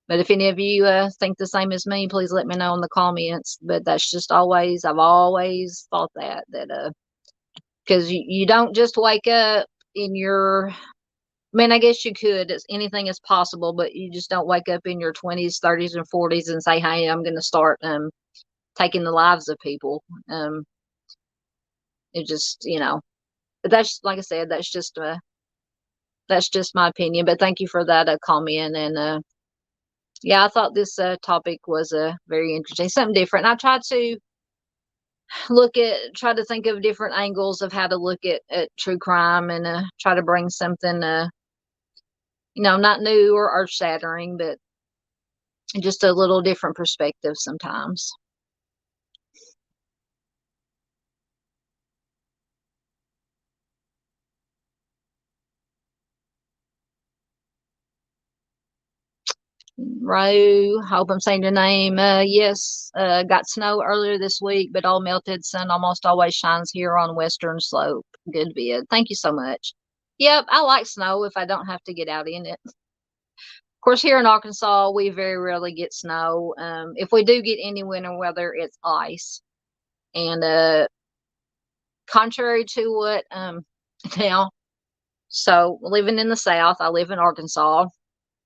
Speaker 1: But if any of you think the same as me, please let me know in the comments. But that's just I've always thought that because you don't just wake up in your, I mean, I guess you could. Anything is possible, but you just don't wake up in your 20s, 30s, and 40s and say, hey, I'm going to start taking the lives of people. It just, but that's, like I said, that's just my opinion. But thank you for that comment. And yeah, I thought this topic was very interesting, something different. I tried to try to think of different angles of how to look at true crime, and try to bring something not new or earth shattering, but just a little different perspective sometimes. Rue, hope I'm saying your name. Yes, got snow earlier this week, but all melted. Sun almost always shines here on Western Slope. Good vid. Thank you so much. Yep, I like snow if I don't have to get out in it. Of course, here in Arkansas, we very rarely get snow. If we do get any winter weather, it's ice. And contrary to what now, So living in the South, I live in Arkansas.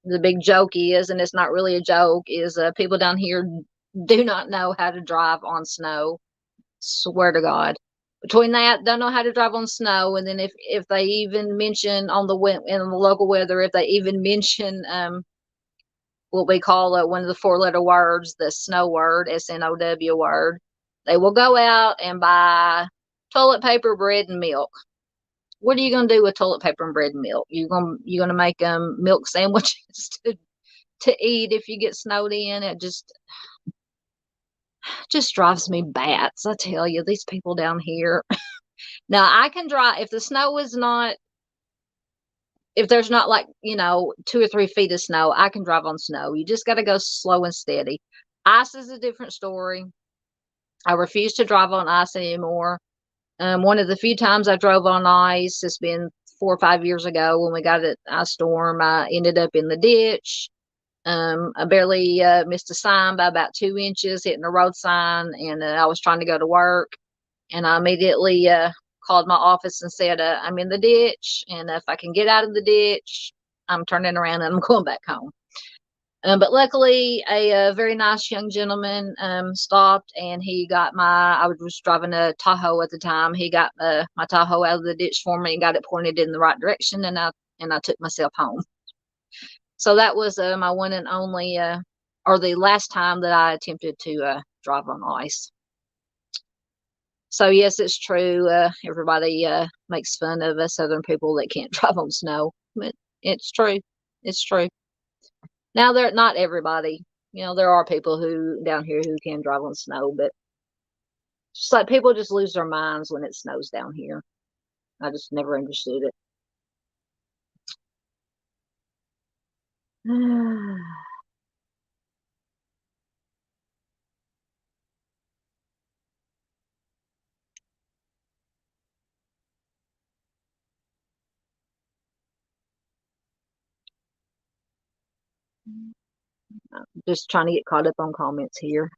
Speaker 1: The big joke is, and it's not really a joke, is people down here do not know how to drive on snow. Swear to God. Between that, don't know how to drive on snow, and then if they even mention on the in the local weather, if they even mention what we call one of the four-letter words, the snow word, SNOW word, they will go out and buy toilet paper, bread, and milk. What are you gonna do with toilet paper and bread and milk? You gonna make milk sandwiches to eat if you get snowed in? It just drives me bats. I tell you, these people down here. Now I can drive if the snow is not, if there's not like 2 or 3 feet of snow. I can drive on snow. You just got to go slow and steady. Ice is a different story. I refuse to drive on ice anymore. One of the few times I drove on ice, it's been 4 or 5 years ago when we got an ice storm. I ended up in the ditch. I barely missed a sign by about 2 inches, hitting a road sign, and I was trying to go to work. And I immediately called my office and said, I'm in the ditch, and if I can get out of the ditch, I'm turning around and I'm going back home. But luckily, a very nice young gentleman stopped, and he got I was driving a Tahoe at the time. He got my Tahoe out of the ditch for me and got it pointed in the right direction, and I took myself home. So that was my one and only, or the last time that I attempted to drive on ice. So yes, it's true. Everybody makes fun of us Southern people that can't drive on snow, but it's true. It's true. Now, they're not everybody. There are people who down here who can drive on snow, but just like people just lose their minds when it snows down here. I just never understood it. Just trying to get caught up on comments here.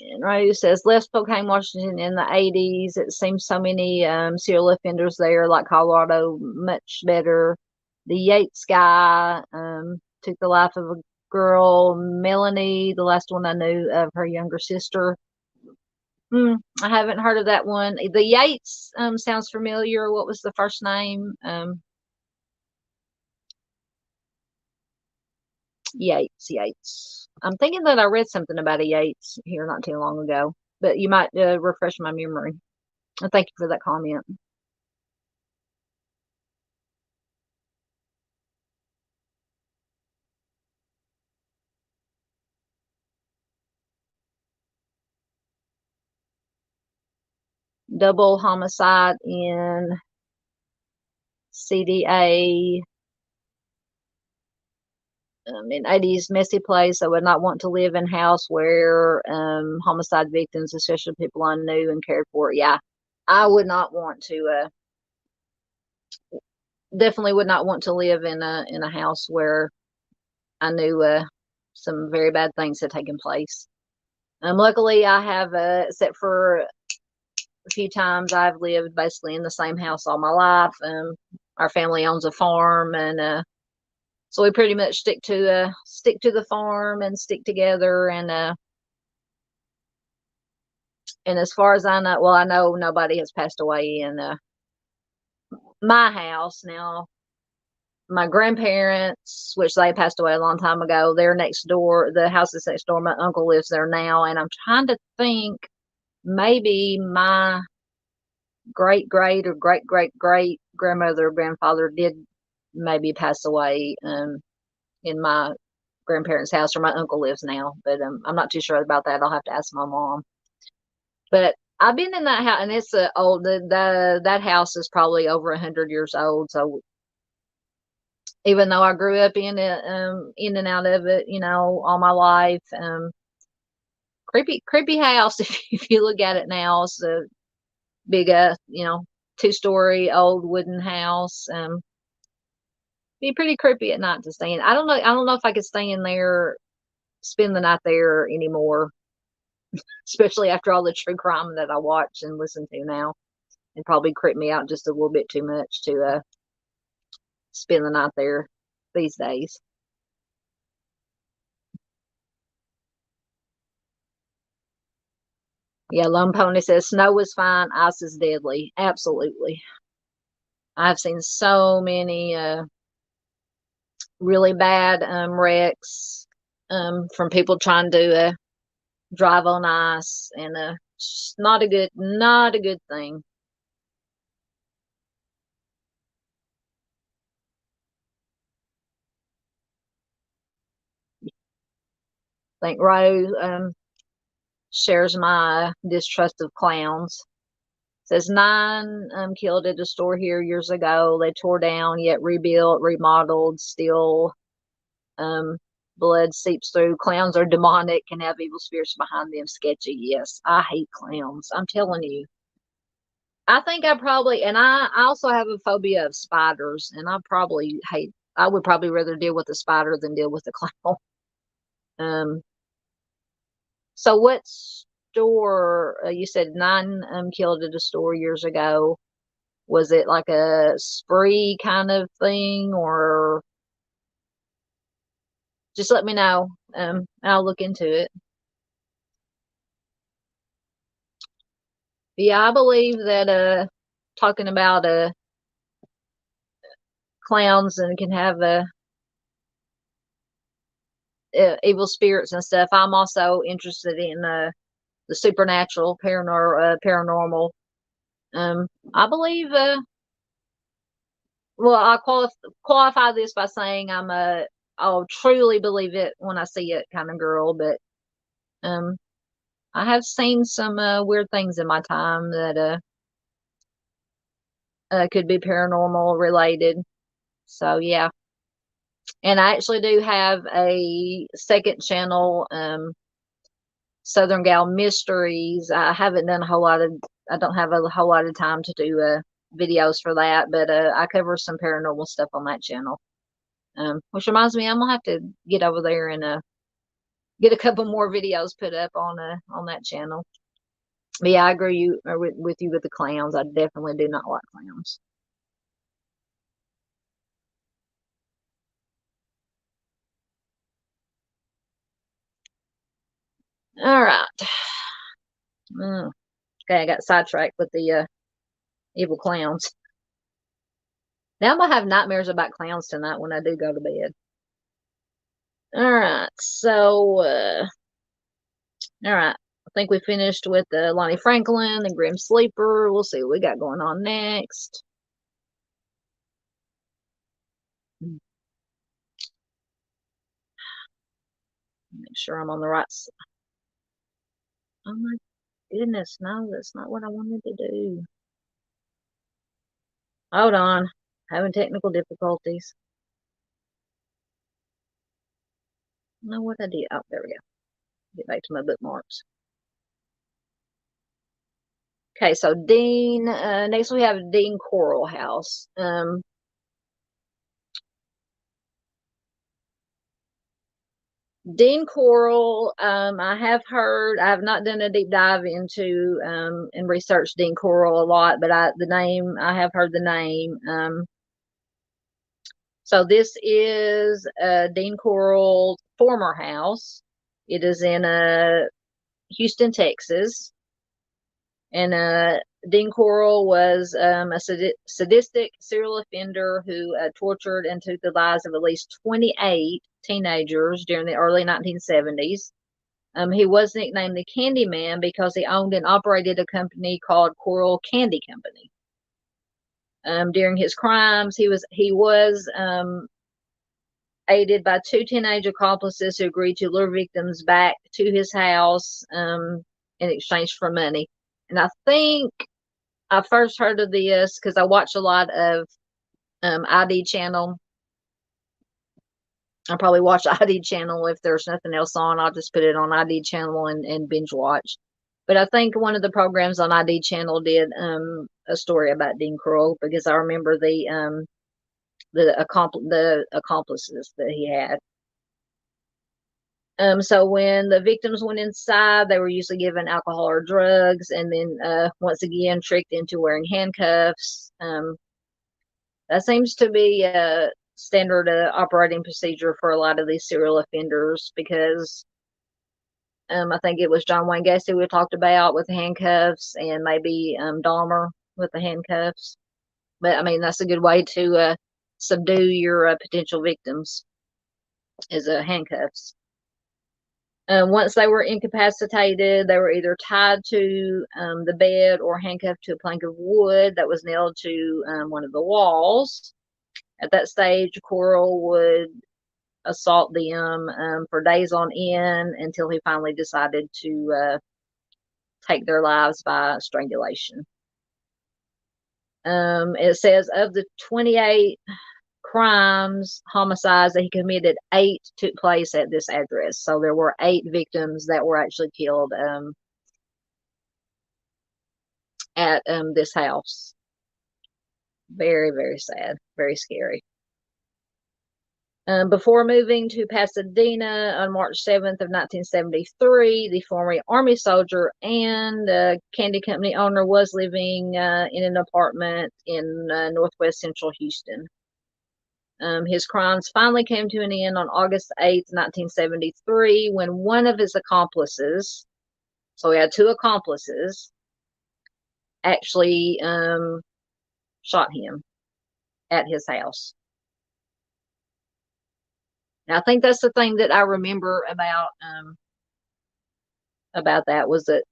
Speaker 1: And Rose says, left Spokane, Washington in the 80s. It seems so many serial offenders there, like Colorado, much better. The Yates guy took the life of a girl, Melanie, the last one I knew of her younger sister. I haven't heard of that one. The Yates sounds familiar. What was the first name? Yates. I'm thinking that I read something about a Yates here not too long ago, but you might refresh my memory. Thank you for that comment. Double homicide in CDA. In 80s, messy place. I would not want to live in a house where homicide victims, especially people I knew and cared for. Yeah, I would not want to. Definitely would not want to live in a house where I knew some very bad things had taken place. Luckily, I have, except for a few times, I've lived basically in the same house all my life. Our family owns a farm, and so we pretty much stick to the farm and stick together. And as far as I know, well, I know nobody has passed away in my house. Now, my grandparents, which they passed away a long time ago, they're next door. The house is next door. My uncle lives there now, and I'm trying to think. Maybe my great great or great great great grandmother or grandfather did maybe pass away in my grandparents' house, or my uncle lives now, but I'm not too sure about that. I'll have to ask my mom. But I've been in that house, and it's old. That house is probably over 100 years old. So even though I grew up in it, in and out of it, all my life, creepy house. If you look at it now, it's a big, 2-story old wooden house. Be pretty creepy at night to stay in. I don't know if I could stay in there spend the night there anymore, especially after all the true crime that I watch and listen to now. It probably creep me out just a little bit too much to spend the night there these days. Yeah, Lone Pony says snow is fine, ice is deadly. Absolutely. I've seen so many really bad wrecks from people trying to drive on ice, and it's not a good thing. I think Rose shares my distrust of clowns. Says 9 killed at a store here years ago. They tore down, yet rebuilt, remodeled, still blood seeps through. Clowns are demonic, can have evil spirits behind them. Sketchy. Yes, I hate clowns. I'm telling you. I think I probably, and I also have a phobia of spiders, and I would probably rather deal with a spider than deal with a clown. Um, so what store, you said 9 killed at a store years ago. Was it like a spree kind of thing, or just let me know? I'll look into it. Yeah, I believe that talking about clowns and can have evil spirits and stuff. I'm also interested in the supernatural, paranormal. I believe. Well, qualify this by saying I'll truly believe it when I see it kind of girl, but um, I have seen some weird things in my time that could be paranormal related. So yeah, and I actually do have a second channel, Southern Gal Mysteries. I don't have a whole lot of time to do videos for that, but I cover some paranormal stuff on that channel. Which reminds me, I'm gonna have to get over there and get a couple more videos put up on that channel. But yeah, I agree with you with the clowns. I definitely do not like clowns. All right. Mm, okay, I got sidetracked with the evil clowns. Now I'm gonna have nightmares about clowns tonight when I do go to bed. All right. So, all right. I think we finished with Lonnie Franklin, the Grim Sleeper. We'll see what we got going on next. Make sure I'm on the right side. Oh my goodness, no, that's not what I wanted to do. Hold on. Having technical difficulties. Know what I did. Oh, there we go. Get back to my bookmarks. Okay, so Dean, next we have Dean Coral House. Dean Coral, I have not done a deep dive into and researched Dean Coral a lot, but I have heard the name. So this is Dean Coral's former house. It is in Houston, Texas. And Dean Coral was a sadistic serial offender who tortured and took the lives of at least 28 teenagers during the early 1970s. He was nicknamed the Candy Man because he owned and operated a company called Coral Candy Company. During his crimes, he was aided by 2 teenage accomplices who agreed to lure victims back to his house in exchange for money. And I think I first heard of this because I watch a lot of ID Channel. I probably watch ID Channel if there's nothing else on. I'll just put it on ID Channel and binge watch. But I think one of the programs on ID Channel did a story about Dean Crow because I remember the accomplices that he had. So when the victims went inside, they were usually given alcohol or drugs, and then once again tricked into wearing handcuffs. That seems to be a standard operating procedure for a lot of these serial offenders because I think it was John Wayne Gacy we talked about with the handcuffs, and maybe Dahmer with the handcuffs. But I mean, that's a good way to subdue your potential victims is handcuffs. Once they were incapacitated, they were either tied to the bed or handcuffed to a plank of wood that was nailed to one of the walls. At that stage, Coral would assault them for days on end until he finally decided to take their lives by strangulation. It says of the 28 homicides that he committed, 8 took place at this address. So there were 8 victims that were actually killed at this house. Very, very sad, very scary. Before moving to Pasadena on March 7th of 1973, the former Army soldier and candy company owner was living in an apartment in northwest central Houston. His crimes finally came to an end on August 8th, 1973, when one of his accomplices, so he had 2 accomplices, actually shot him at his house. Now, I think that's the thing that I remember about that was that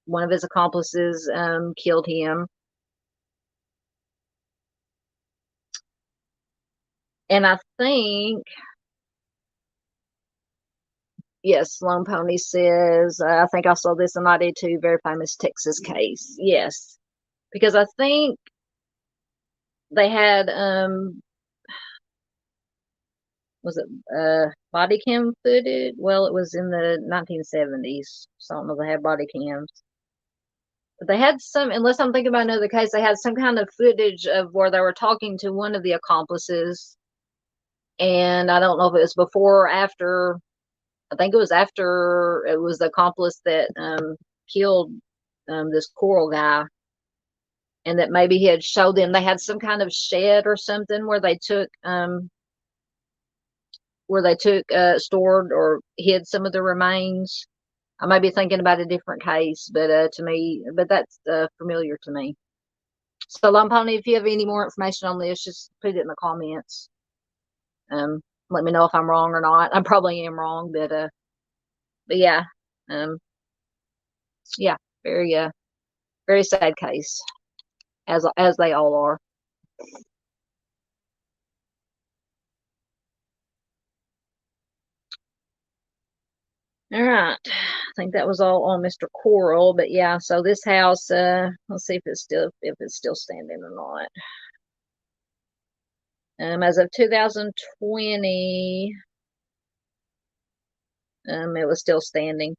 Speaker 1: one of his accomplices killed him. And I think, yes, Lone Pony says, I think I saw this in 92, very famous Texas case. Yes, because I think they had, was it body cam footage? Well, it was in the 1970s, so I don't know if they had body cams. But they had some, unless I'm thinking about another case, they had some kind of footage of where they were talking to one of the accomplices. And I don't know if it was before or after. I think it was after it was the accomplice that killed this Coral guy. And that maybe he had showed them they had some kind of shed or something where they took stored or hid some of the remains. I may be thinking about a different case, but to me, but that's familiar to me. So, Lone Pony, if you have any more information on this, just put it in the comments. Let me know if I'm wrong or not. I probably am wrong, but yeah, yeah, very sad case, as they all are. All right, I think that was all on Mr. Coral, but yeah, so this house, let's see if it's still standing or not. As of 2020, it was still standing.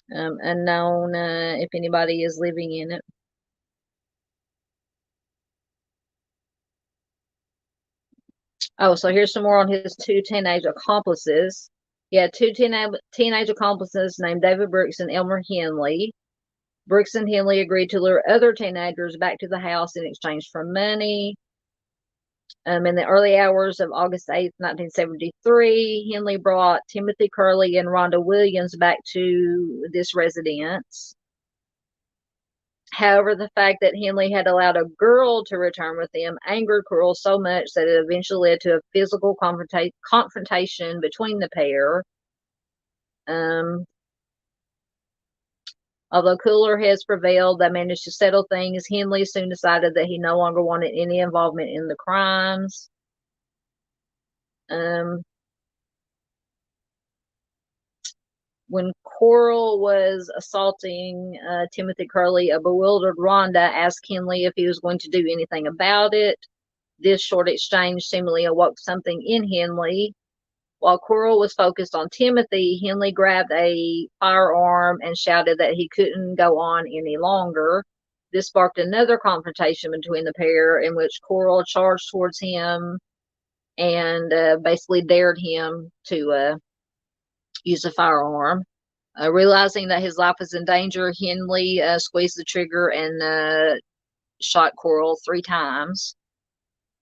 Speaker 1: Unknown if anybody is living in it. Oh, so here's some more on his 2 teenage accomplices. He had 2 teenage accomplices named David Brooks and Elmer Henley. Brooks and Henley agreed to lure other teenagers back to the house in exchange for money. In the early hours of August 8th, 1973, Henley brought Timothy Curley and Rhonda Williams back to this residence. However, the fact that Henley had allowed a girl to return with him angered Coral so much that it eventually led to a physical confrontation between the pair. Although cooler heads prevailed, they managed to settle things. Henley soon decided that he no longer wanted any involvement in the crimes. When Coral was assaulting Timothy Curley, a bewildered Rhonda asked Henley if he was going to do anything about it. This short exchange seemingly awoke something in Henley. While Coral was focused on Timothy, Henley grabbed a firearm and shouted that he couldn't go on any longer. This sparked another confrontation between the pair in which Coral charged towards him and basically dared him to use a firearm. Realizing that his life was in danger, Henley squeezed the trigger and shot Coral 3 times.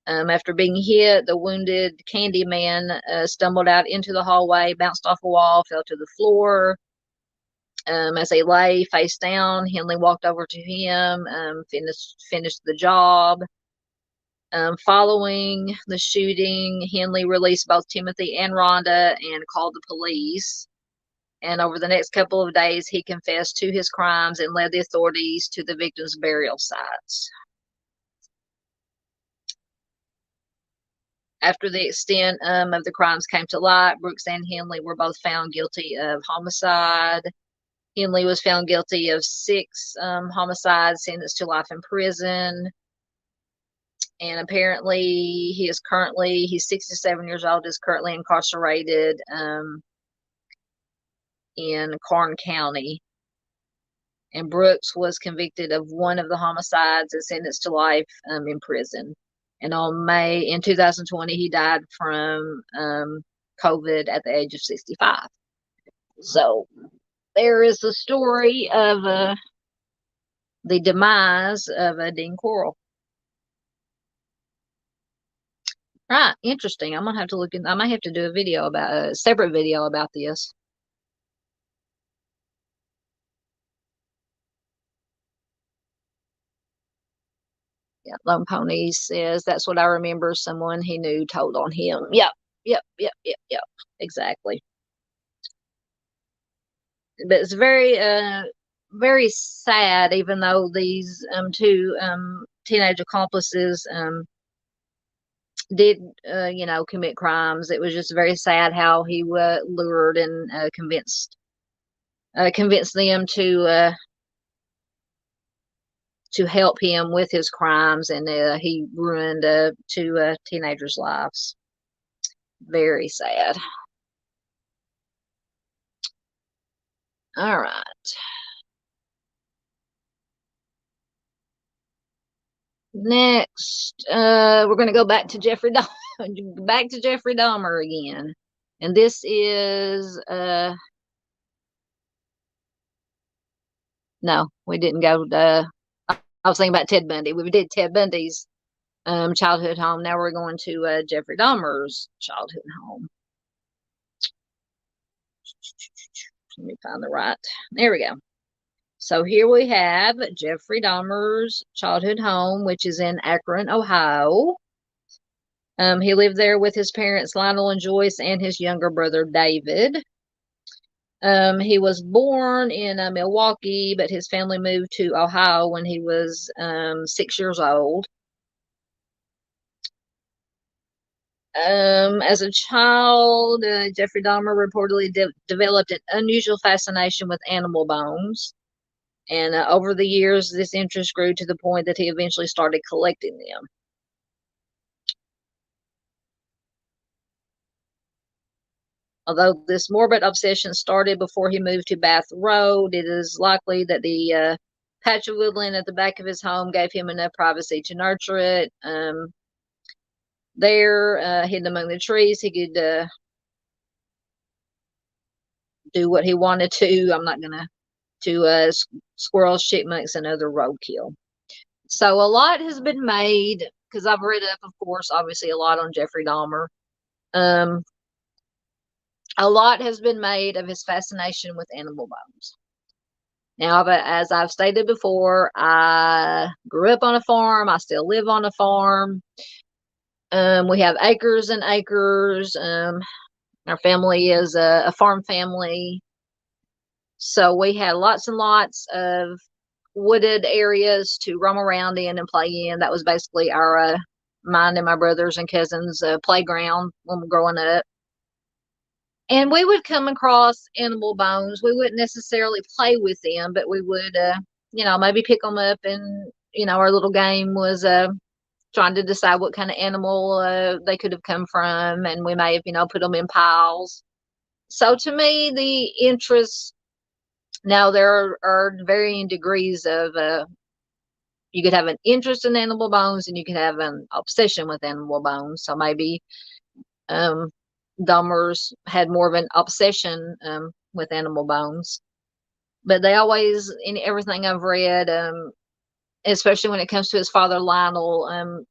Speaker 1: After being hit, the wounded Candyman stumbled out into the hallway, bounced off a wall, fell to the floor. As they lay face down, Henley walked over to him, finished the job. Following the shooting, Henley released both Timothy and Rhonda and called the police. And over the next couple of days, he confessed to his crimes and led the authorities to the victims' burial sites. After the extent of the crimes came to light, Brooks and Henley were both found guilty of homicide. Henley was found guilty of 6 homicides, sentenced to life in prison. And apparently he's 67 years old, is currently incarcerated in Karn County. And Brooks was convicted of 1 of the homicides and sentenced to life in prison. And in 2020, he died from COVID at the age of 65. So there is the story of the demise of Dean Coral. Right, interesting. I'm gonna have to look in. I might have to do a separate video about this. Yeah, Lone Pony says that's what I remember. Someone he knew told on him. Yep. Exactly. But it's very sad. Even though these 2 teenage accomplices did commit crimes, it was just very sad how he lured and convinced them to help him with his crimes, and he ruined 2 teenagers' lives. Very sad. All right. Next, we're going to go back to Jeffrey Dahmer again. And this is no, we didn't go I was thinking about Ted Bundy. We did Ted Bundy's childhood home. Now we're going to Jeffrey Dahmer's childhood home. Let me find the right. There we go. So here we have Jeffrey Dahmer's childhood home, which is in Akron, Ohio. He lived there with his parents, Lionel and Joyce, and his younger brother, David. He was born in Milwaukee, but his family moved to Ohio when he was 6 years old. As a child, Jeffrey Dahmer reportedly developed an unusual fascination with animal bones. And over the years, this interest grew to the point that he eventually started collecting them. Although this morbid obsession started before he moved to Bath Road, it is likely that the patch of woodland at the back of his home gave him enough privacy to nurture it. There, hidden among the trees, he could do what he wanted to. I'm not going to squirrels, chipmunks, and other roadkill. So a lot has been made, because I've read up, of course, obviously a lot on Jeffrey Dahmer. A lot has been made of his fascination with animal bones. Now, but as I've stated before, I grew up on a farm. I still live on a farm. We have acres and acres. Our family is a farm family. So we had lots and lots of wooded areas to roam around in and play in. That was basically mine and my brothers and cousins' playground when we were growing up. And we would come across animal bones. We wouldn't necessarily play with them, but we would, maybe pick them up. And, our little game was trying to decide what kind of animal they could have come from. And we may have, put them in piles. So to me, the interest, now there are varying degrees of, you could have an interest in animal bones and you could have an obsession with animal bones. So maybe Um, Dahmer's had more of an obsession with animal bones, but they always, in everything I've read, especially when it comes to his father Lionel,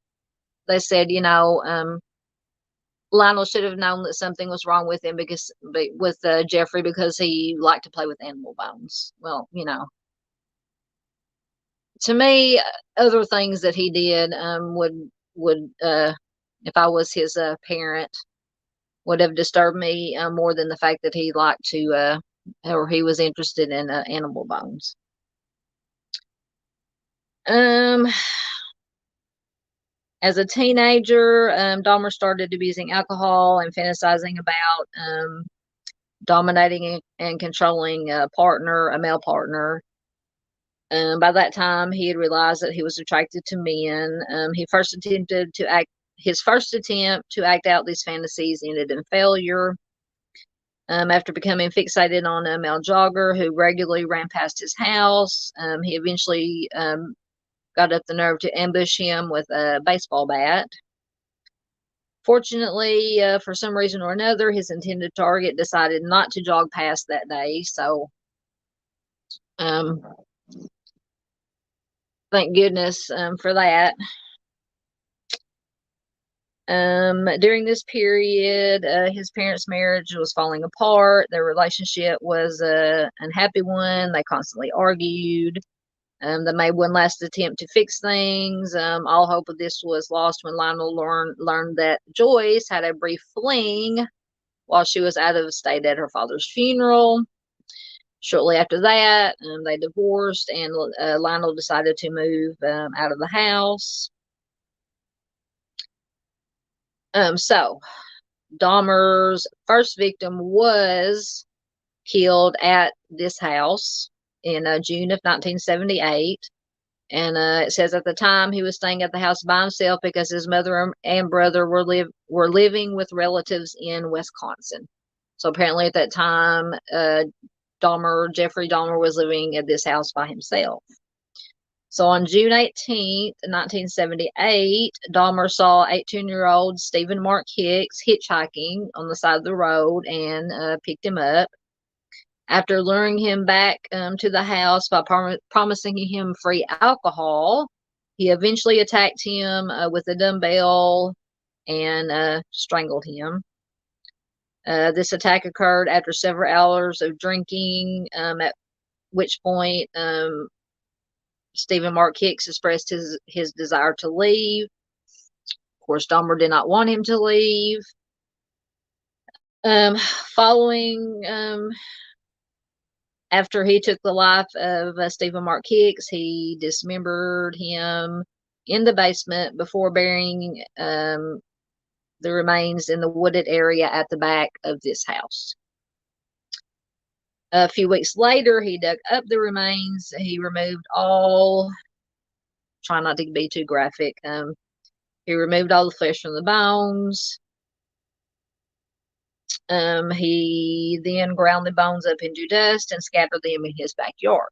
Speaker 1: they said, Lionel should have known that something was wrong with him because with Jeffrey, because he liked to play with animal bones. Well, to me, other things that he did would if I was his parent, would have disturbed me more than the fact that he liked to or he was interested in animal bones. Um, as a teenager, Dahmer started abusing alcohol and fantasizing about dominating and controlling a male partner. By that time, he had realized that he was attracted to men. His first attempt to act out these fantasies ended in failure. After becoming fixated on a male jogger who regularly ran past his house, he eventually got up the nerve to ambush him with a baseball bat. Fortunately, for some reason or another, his intended target decided not to jog past that day. So, um, thank goodness for that. During this period, his parents' marriage was falling apart. Their relationship was an unhappy one. They constantly argued. They made one last attempt to fix things. All hope of this was lost when Lionel learned that Joyce had a brief fling while she was out of state at her father's funeral. Shortly after that, they divorced, and Lionel decided to move out of the house. So Dahmer's first victim was killed at this house in June of 1978. And it says at the time he was staying at the house by himself because his mother and brother were living with relatives in Wisconsin. So apparently at that time, Jeffrey Dahmer was living at this house by himself. So on June 18th, 1978, Dahmer saw 18-year-old Stephen Mark Hicks hitchhiking on the side of the road and picked him up. After luring him back to the house by promising him free alcohol, he eventually attacked him with a dumbbell and strangled him. This attack occurred after several hours of drinking, at which point Stephen Mark Hicks expressed his desire to leave. Of course, Dahmer did not want him to leave. Um, Following After he took the life of Stephen Mark Hicks, he dismembered him in the basement before burying the remains in the wooded area at the back of this house. A few weeks later, he dug up the remains. He removed try not to be too graphic. He removed all the flesh from the bones. He then ground the bones up into dust and scattered them in his backyard.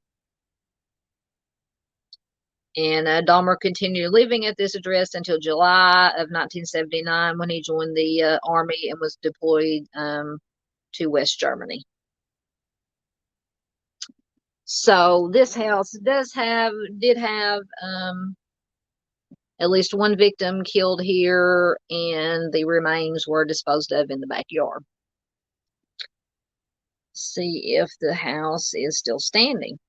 Speaker 1: And Dahmer continued living at this address until July of 1979 when he joined the Army and was deployed to West Germany. So this house did have at least one victim killed here, and the remains were disposed of in the backyard. See if the house is still standing.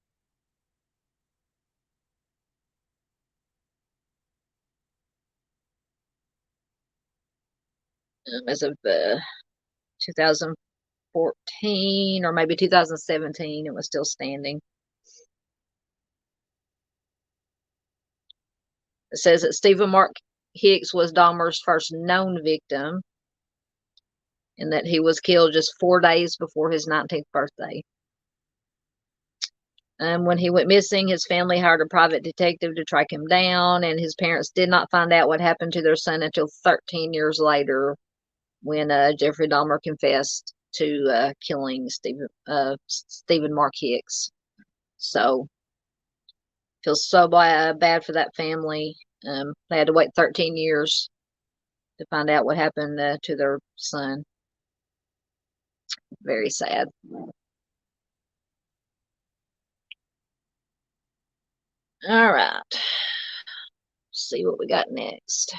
Speaker 1: As of 2014 or maybe 2017, it was still standing. It says that Stephen Mark Hicks was Dahmer's first known victim and that he was killed just 4 days before his 19th birthday. When he went missing, his family hired a private detective to track him down, and his parents did not find out what happened to their son until 13 years later when Jeffrey Dahmer confessed to killing Stephen Mark Hicks. So, feels so bad for that family. They had to wait 13 years to find out what happened to their son. Very sad. All right. See what we got next.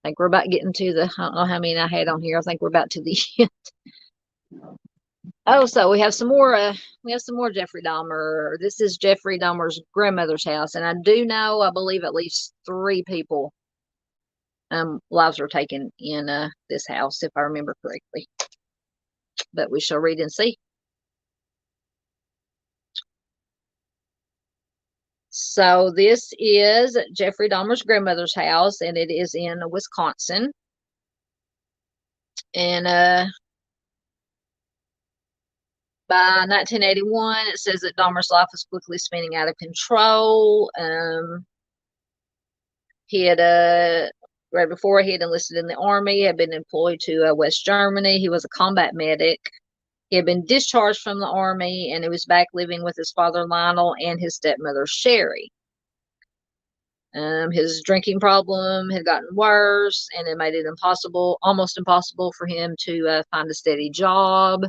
Speaker 1: I think we're about getting to the, I don't know how many I had on here. I think we're about to the end. Oh, so we have some more Jeffrey Dahmer. This is Jeffrey Dahmer's grandmother's house, and I do know, I believe at least 3 people lives were taken in this house, if I remember correctly. But we shall read and see. So this is Jeffrey Dahmer's grandmother's house, and it is in Wisconsin. And by 1981, it says that Dahmer's life was quickly spinning out of control. He had right before he had enlisted in the army, had been employed to West Germany. He was a combat medic. He had been discharged from the army, and he was back living with his father Lionel and his stepmother Sherry. His drinking problem had gotten worse, and it made it impossible, almost impossible, for him to find a steady job.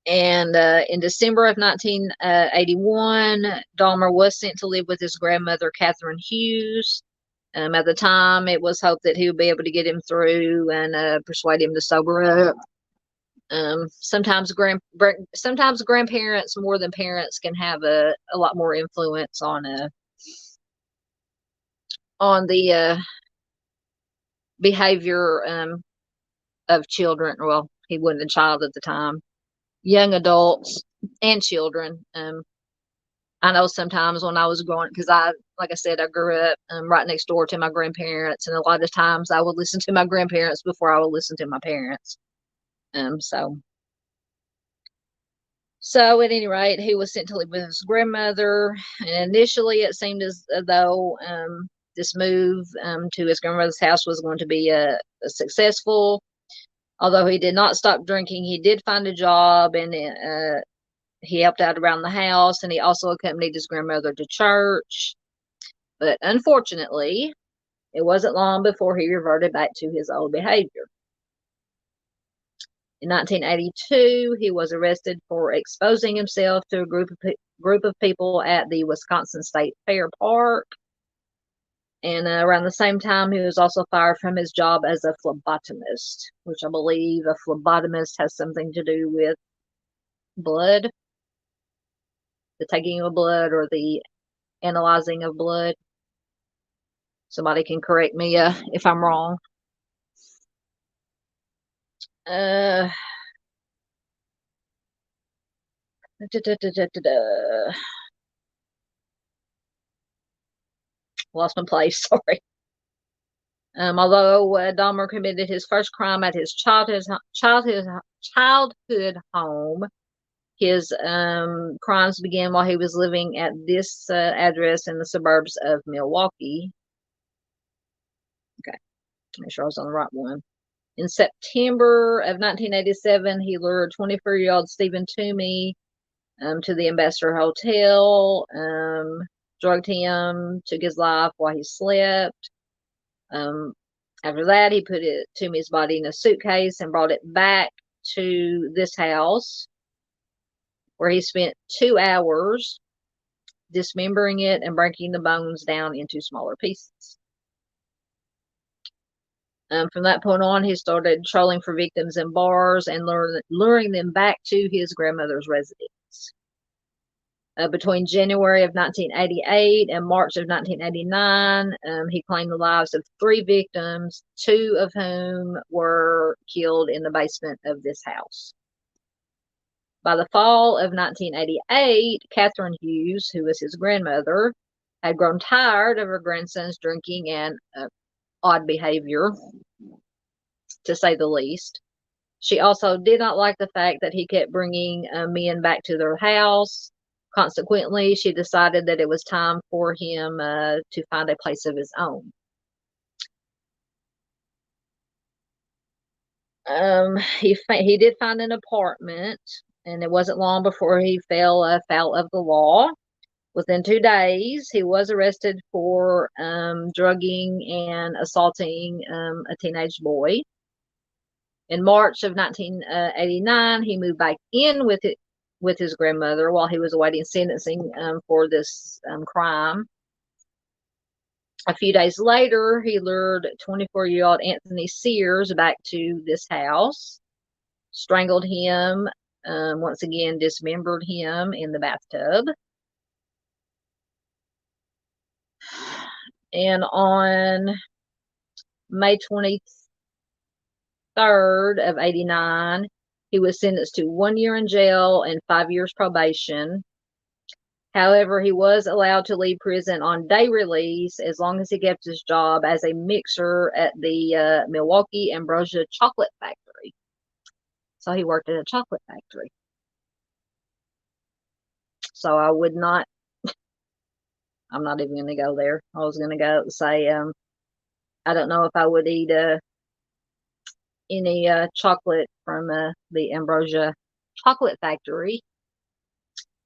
Speaker 1: And in December of 1981, Dahmer was sent to live with his grandmother, Catherine Hughes. At the time, it was hoped that he would be able to get him through and persuade him to sober up. Sometimes grandparents more than parents can have a lot more influence on the behavior of children. Well, he wasn't a child at the time. Young adults and children. I know sometimes when I was growing, because like I said, I grew up right next door to my grandparents, and a lot of times I would listen to my grandparents before I would listen to my parents. So at any rate, he was sent to live with his grandmother, and initially it seemed as though this move to his grandmother's house was going to be a successful. Although he did not stop drinking, he did find a job, and he helped out around the house, and he also accompanied his grandmother to church. But unfortunately, it wasn't long before he reverted back to his old behavior. In 1982, he was arrested for exposing himself to a group of people at the Wisconsin State Fair Park. And around the same time, he was also fired from his job as a phlebotomist, which I believe a phlebotomist has something to do with blood, the taking of blood or the analyzing of blood. Somebody can correct me if I'm wrong. Lost my place. Sorry. Although Dahmer committed his first crime at his childhood home, his crimes began while he was living at this address in the suburbs of Milwaukee. Okay, make sure I was on the right one. In September of 1987, he lured 24-year-old Stephen Toomey to the Ambassador Hotel, drugged him, took his life while he slept. After that, he put Toomey's body in a suitcase and brought it back to this house, where he spent 2 hours dismembering it and breaking the bones down into smaller pieces. From that point on, he started trolling for victims in bars and luring them back to his grandmother's residence. Between January of 1988 and March of 1989, he claimed the lives of 3 victims, 2 of whom were killed in the basement of this house. By the fall of 1988, Catherine Hughes, who was his grandmother, had grown tired of her grandson's drinking and odd behavior, to say the least. She also did not like the fact that he kept bringing men back to their house. Consequently, she decided that it was time for him to find a place of his own. He did find an apartment, and it wasn't long before he fell foul of the law. Within 2 days, he was arrested for drugging and assaulting a teenage boy. In March of 1989, he moved back in with his grandmother while he was awaiting sentencing for this crime. A few days later, he lured 24-year-old Anthony Sears back to this house, strangled him, once again dismembered him in the bathtub. And on May 23rd of 89, he was sentenced to 1 year in jail and 5 years probation. However, he was allowed to leave prison on day release as long as he kept his job as a mixer at the Milwaukee Ambrosia Chocolate Factory. So he worked at a chocolate factory. So I would not, I'm not even going to go there. I was going to go say, I don't know if I would eat any chocolate from the Ambrosia Chocolate Factory,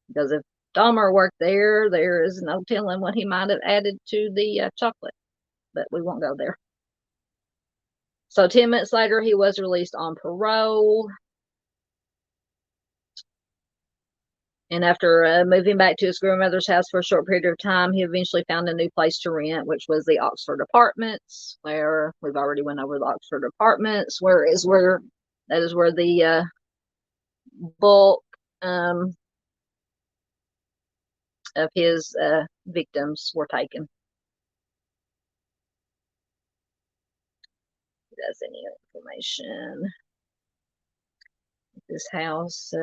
Speaker 1: because if Dahmer worked there, there is no telling what he might have added to the chocolate, but we won't go there. So 10 minutes later, he was released on parole. And after moving back to his grandmother's house for a short period of time, he eventually found a new place to rent, which was the Oxford Apartments, where we've already went over the Oxford Apartments, that is where the bulk of his victims were taken. Does any information? This house.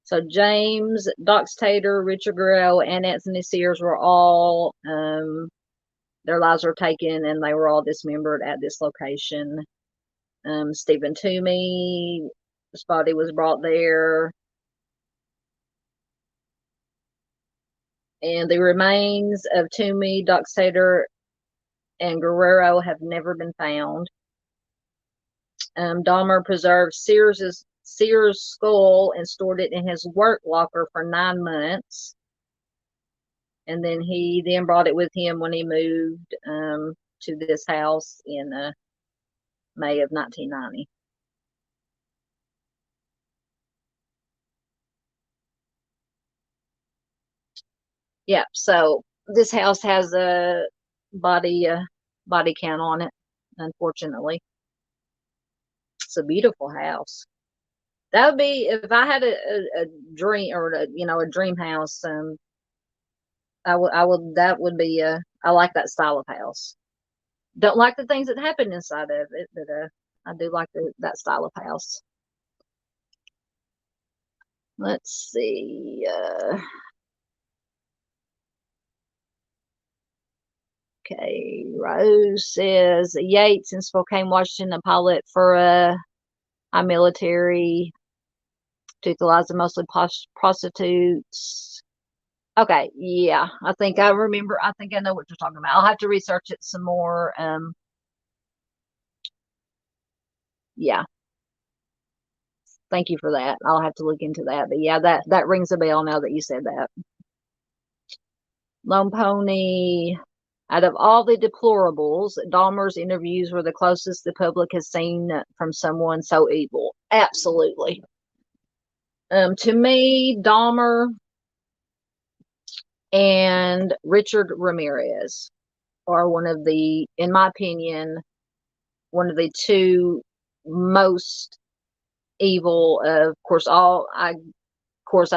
Speaker 1: So James Doxtator, Richard Guerrero, and Anthony Sears were all, their lives were taken and they were all dismembered at this location. Stephen Toomey, his body was brought there. And the remains of Toomey, Doxtator, and Guerrero have never been found. Dahmer preserved Sears' skull and stored it in his work locker for 9 months. And then he brought it with him when he moved to this house in May of 1990. Yeah, so this house has a body count on it, unfortunately. It's a beautiful house. That would be, if I had a dream, or a dream house, that would be I like that style of house. Don't like the things that happen inside of it, but I do like that style of house. Let's see. Okay, Rose says Yates in Spokane, Washington, a pilot for a high military to utilize the mostly prostitutes. Okay, yeah, I think I remember. I think I know what you're talking about. I'll have to research it some more. Yeah, thank you for that. I'll have to look into that. But yeah, that rings a bell now that you said that. Lone Pony. Out of all the deplorables, Dahmer's interviews were the closest the public has seen from someone so evil. Absolutely. To me, Dahmer and Richard Ramirez are in my opinion, one of the two most evil. Of course, I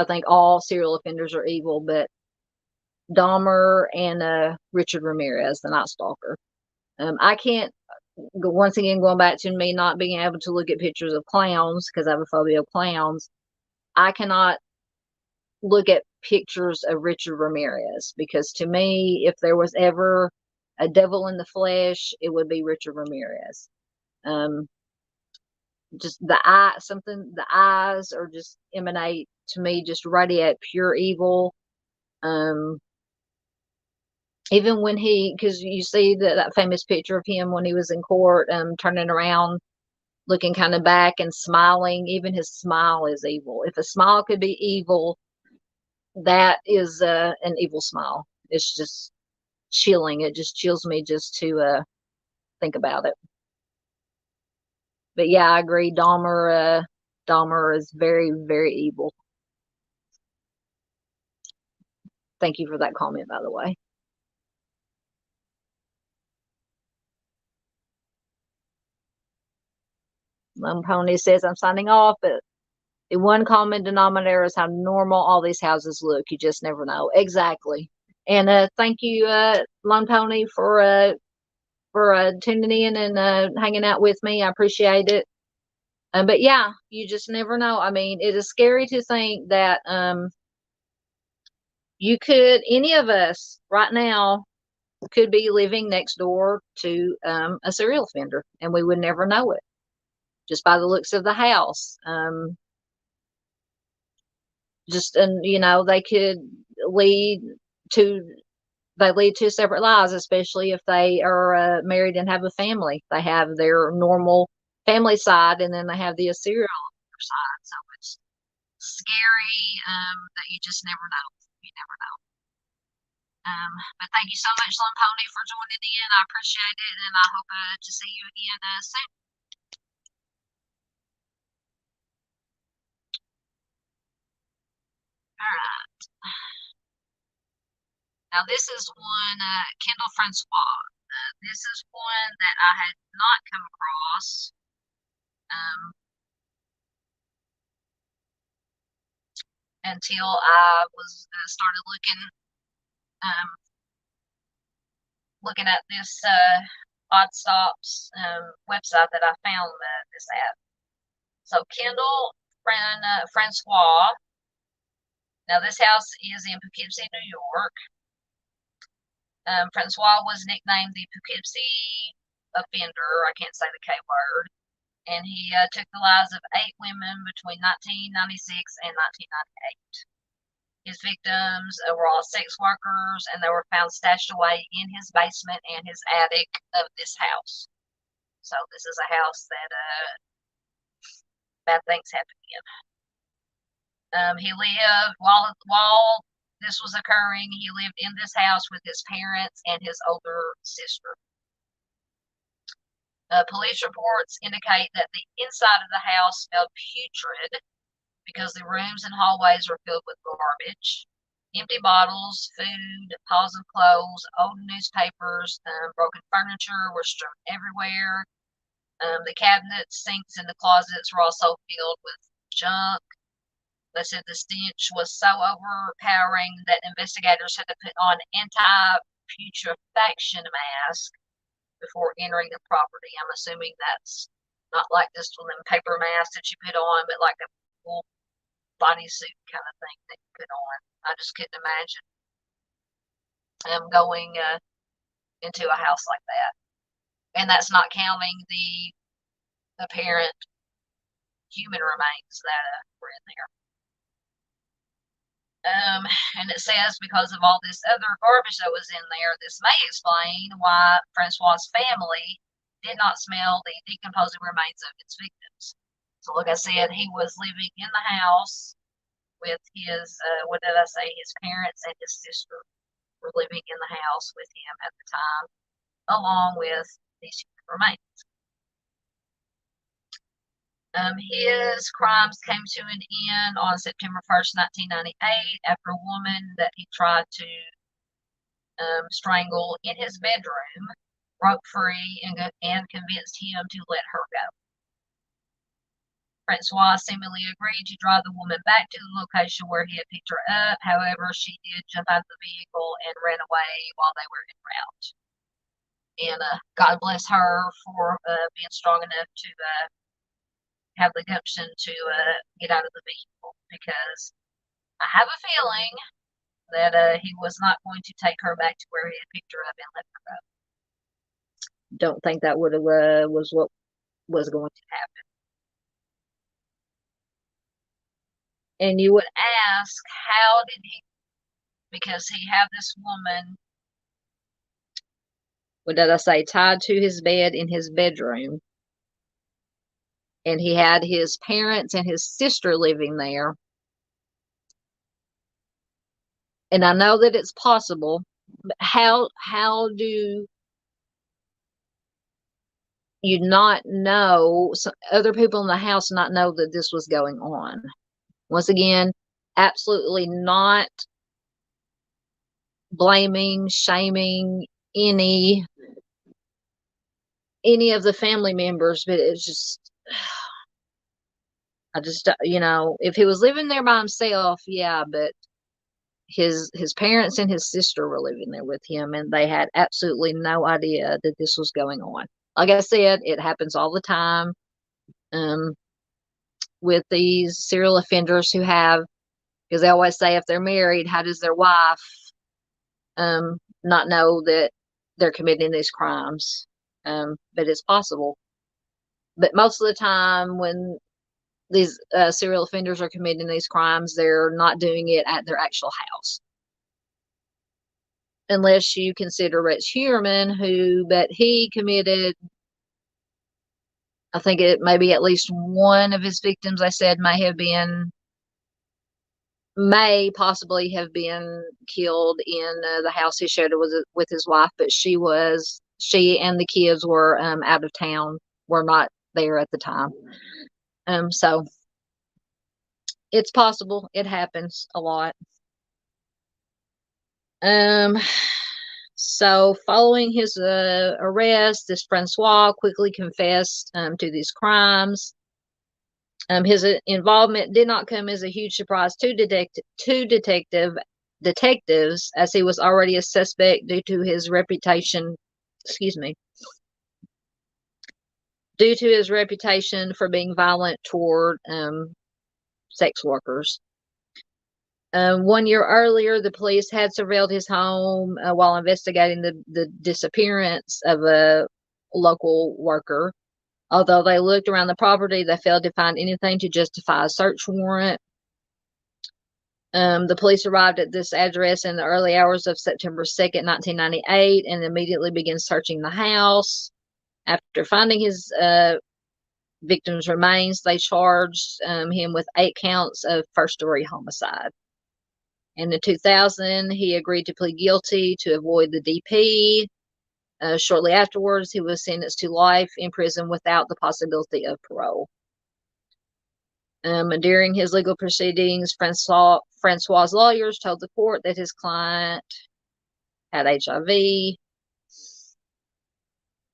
Speaker 1: think all serial offenders are evil, but Dahmer and Richard Ramirez, the Night Stalker. I can't, once again, going back to me not being able to look at pictures of clowns because I have a phobia of clowns. I cannot look at pictures of Richard Ramirez, because to me, if there was ever a devil in the flesh, it would be Richard Ramirez. Just the eyes are just emanate to me, just radiate pure evil. Even when because you see that famous picture of him when he was in court, turning around looking kind of back and smiling. Even his smile is evil. If a smile could be evil, that is an evil smile. It's just chilling. It just chills me just to think about it. But yeah, I agree. Dahmer is very, very evil. Thank you for that comment, by the way. Pony says I'm signing off, but the one common denominator is how normal all these houses look. You just never know. Exactly. And thank you, Lone Pony, for tuning in and hanging out with me. I appreciate it. But yeah, you just never know. I mean, it is scary to think that any of us right now could be living next door to a serial offender, and we would never know it just by the looks of the house. And they could lead to lead to separate lives, especially if they are married and have a family. They have their normal family side, and then they have the serial side. So it's scary that you just never know. You never know. But thank you so much, Lone Pony, for joining in. I appreciate it, and I hope to see you again soon. All right. Now, this is one, Kendall Francois. This is one that I had not come across until I was started um, looking at this Odd Stops website that I found this at. So Kendall Francois. Now this house is in Poughkeepsie, New York. Francois was nicknamed the Poughkeepsie Offender. I can't say the K word. And he took the lives of 8 women between 1996 and 1998. His victims were all sex workers, and they were found stashed away in his basement and his attic of this house. So this is a house that bad things happen in. He lived while this was occurring. He lived in this house with his parents and his older sister. Police reports indicate that the inside of the house smelled putrid because the rooms and hallways were filled with garbage. Empty bottles, food, piles of clothes, old newspapers, broken furniture were strewn everywhere. The cabinets, sinks, and the closets were also filled with junk. They said the stench was so overpowering that investigators had to put on anti-putrefaction mask before entering the property. I'm assuming that's not like just one of them paper masks that you put on, but like a full bodysuit kind of thing that you put on. I just couldn't imagine going into a house like that. And that's not counting the apparent human remains that were in there. And it says because of all this other garbage that was in there, this may explain why Francois' family did not smell the decomposing remains of its victims. So, like I said, he was living in the house with his, what did I say, his parents and his sister were living in the house with him at the time, along with these remains. His crimes came to an end on September 1st, 1998, after a woman that he tried to strangle in his bedroom broke free and convinced him to let her go. Francois seemingly agreed to drive the woman back to the location where he had picked her up. However, she did jump out of the vehicle and ran away while they were en route. And God bless her for being strong enough to have the gumption to get out of the vehicle, because I have a feeling that he was not going to take her back to where he had picked her up and let her go. Don't think that would have was what was going to happen. And you would ask, how did he? Because he had this woman, what did I say, tied to his bed in his bedroom. and he had his parents and his sister living there. And I know that it's possible, but how do you not know, other people in the house not know that this was going on? Once again, absolutely not blaming, shaming any of the family members, but it's just, I just, if he was living there by himself, yeah, but his parents and his sister were living there with him, and they had absolutely no idea that this was going on. Like I said, it happens all the time, um, with these serial offenders who have, because they always say if they're married, how does their wife not know that they're committing these crimes? But it's possible. But most of the time, when these serial offenders are committing these crimes, they're not doing it at their actual house. Unless you consider Rex Heuermann, but he committed, I think it may be at least one of his victims, I said, may possibly have been killed in the house he shared with his wife, but she and the kids were out of town, were not there at the time. So it's possible. It happens a lot. So following his arrest, this Francois quickly confessed to these crimes. His involvement did not come as a huge surprise to detectives, as he was already a suspect due to his reputation. Excuse me. Due to his reputation for being violent toward sex workers. 1 year earlier, the police had surveilled his home while investigating the disappearance of a local worker. Although they looked around the property, they failed to find anything to justify a search warrant. The police arrived at this address in the early hours of September 2nd, 1998, and immediately began searching the house. After finding his victim's remains, they charged him with 8 counts of first-degree homicide. In 2000, he agreed to plead guilty to avoid the DP. Shortly afterwards, he was sentenced to life in prison without the possibility of parole. During his legal proceedings, Francois's lawyers told the court that his client had HIV.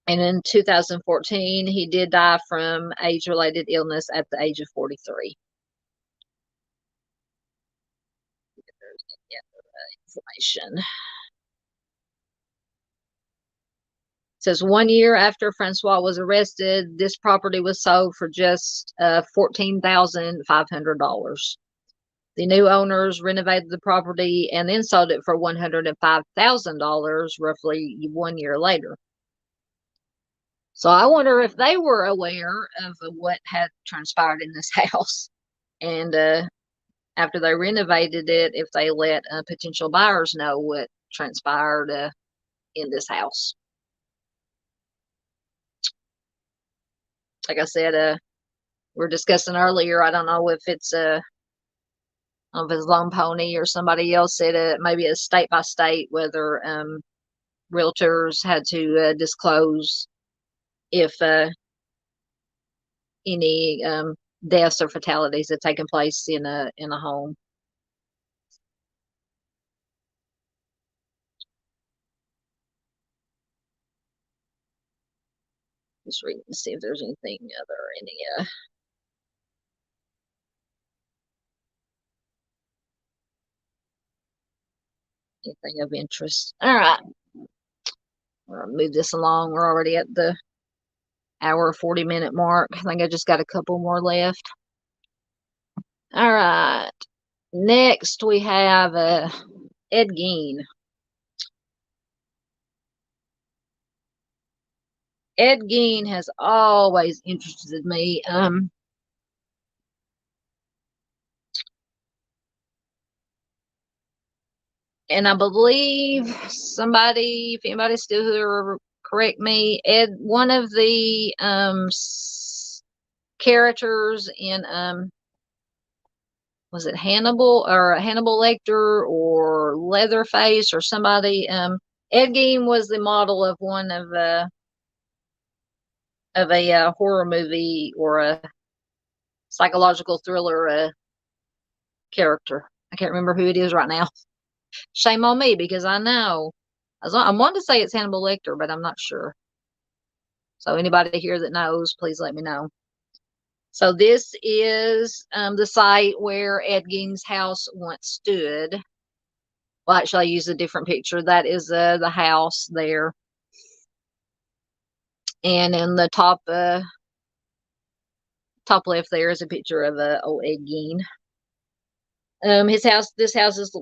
Speaker 1: And in 2014, he did die from age-related illness at the age of 43. Information. It says 1 year after Francois was arrested, this property was sold for just $14,500. The new owners renovated the property and then sold it for $105,000 roughly 1 year later. So I wonder if they were aware of what had transpired in this house, and after they renovated it, if they let potential buyers know what transpired in this house. Like I said, we were discussing earlier, I don't know if it's of his Lone Pony or somebody else said maybe a state by state, whether realtors had to disclose if any deaths or fatalities had taken place in a home. Just reading to see if there's anything anything of interest. All right, we're gonna move this along. We're already at the hour 40-minute mark. I think I just got a couple more left. All right, next we have Ed Gein. Ed Gein has always interested me. And I believe if anybody's still here, correct me, Ed, one of the characters in was it Hannibal or Hannibal Lecter or Leatherface or somebody? Ed Gein was the model of one of a horror movie or a psychological thriller character. I can't remember who it is right now. Shame on me because I know. I wanted to say it's Hannibal Lecter, but I'm not sure. So anybody here that knows, please let me know. So this is the site where Ed Gein's house once stood. Well, actually, I used a different picture. That is the house there. And in the top left there is a picture of old Ed Gein. This house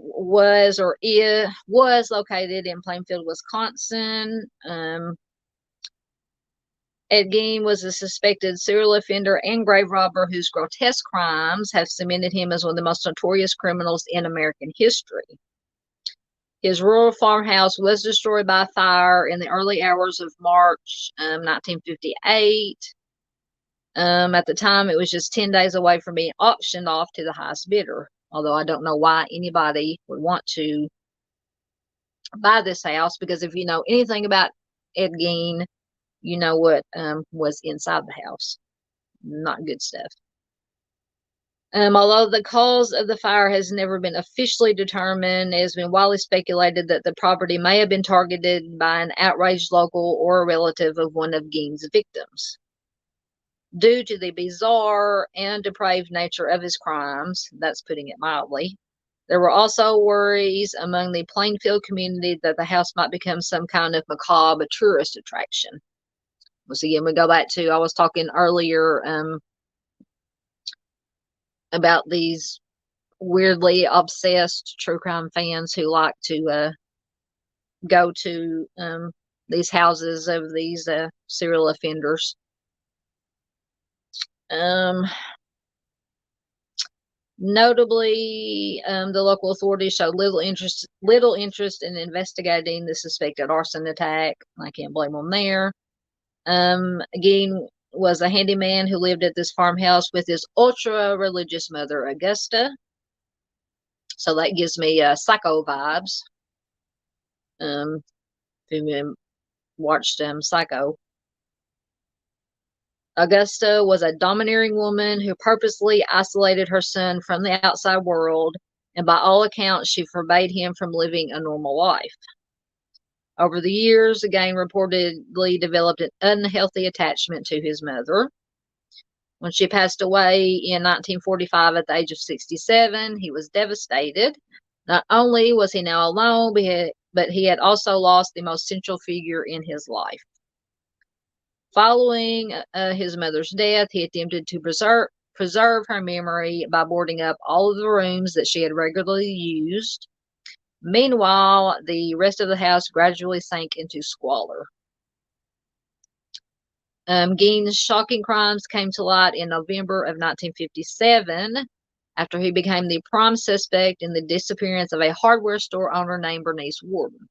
Speaker 1: was located in Plainfield, Wisconsin. Ed Gein was a suspected serial offender and grave robber whose grotesque crimes have cemented him as one of the most notorious criminals in American history. His rural farmhouse was destroyed by fire in the early hours of March 1958. At the time, it was just 10 days away from being auctioned off to the highest bidder. Although I don't know why anybody would want to buy this house, because if you know anything about Ed Gein, you know what was inside the house. Not good stuff. Although the cause of the fire has never been officially determined, it has been widely speculated that the property may have been targeted by an outraged local or a relative of one of Gein's victims. Due to the bizarre and depraved nature of his crimes, that's putting it mildly, there were also worries among the Plainfield community that the house might become some kind of macabre tourist attraction. Once again, we go back to, I was talking earlier about these weirdly obsessed true crime fans who like to go to these houses of these serial offenders. Notably, the local authorities showed little interest in investigating the suspected arson attack. I can't blame them there. Gein was a handyman who lived at this farmhouse with his ultra-religious mother, Augusta. So that gives me Psycho vibes. If you watched Psycho. Augusta was a domineering woman who purposely isolated her son from the outside world, and by all accounts, she forbade him from living a normal life. Over the years, Gein reportedly developed an unhealthy attachment to his mother. When she passed away in 1945 at the age of 67, he was devastated. Not only was he now alone, but he had also lost the most central figure in his life. Following his mother's death, he attempted to preserve her memory by boarding up all of the rooms that she had regularly used. Meanwhile, the rest of the house gradually sank into squalor. Gein's shocking crimes came to light in November of 1957 after he became the prime suspect in the disappearance of a hardware store owner named Bernice Warden.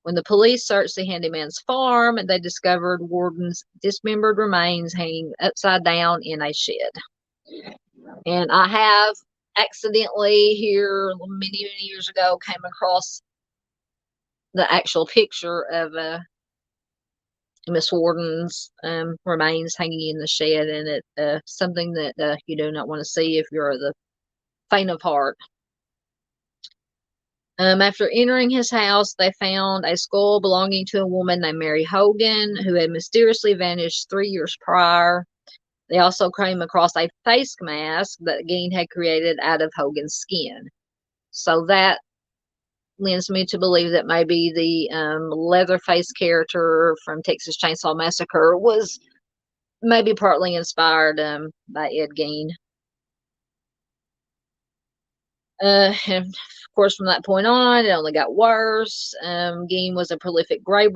Speaker 1: When the police searched the handyman's farm, they discovered Warden's dismembered remains hanging upside down in a shed. And I have accidentally here many, many years ago came across the actual picture of Miss Warden's remains hanging in the shed, and it's something that you do not want to see if you're the faint of heart. After entering his house, they found a skull belonging to a woman named Mary Hogan, who had mysteriously vanished 3 years prior. They also came across a face mask that Gein had created out of Hogan's skin. So that lends me to believe that maybe the Leatherface character from Texas Chainsaw Massacre was maybe partly inspired by Ed Gein. And of course, from that point on, it only got worse. Gein was a prolific grave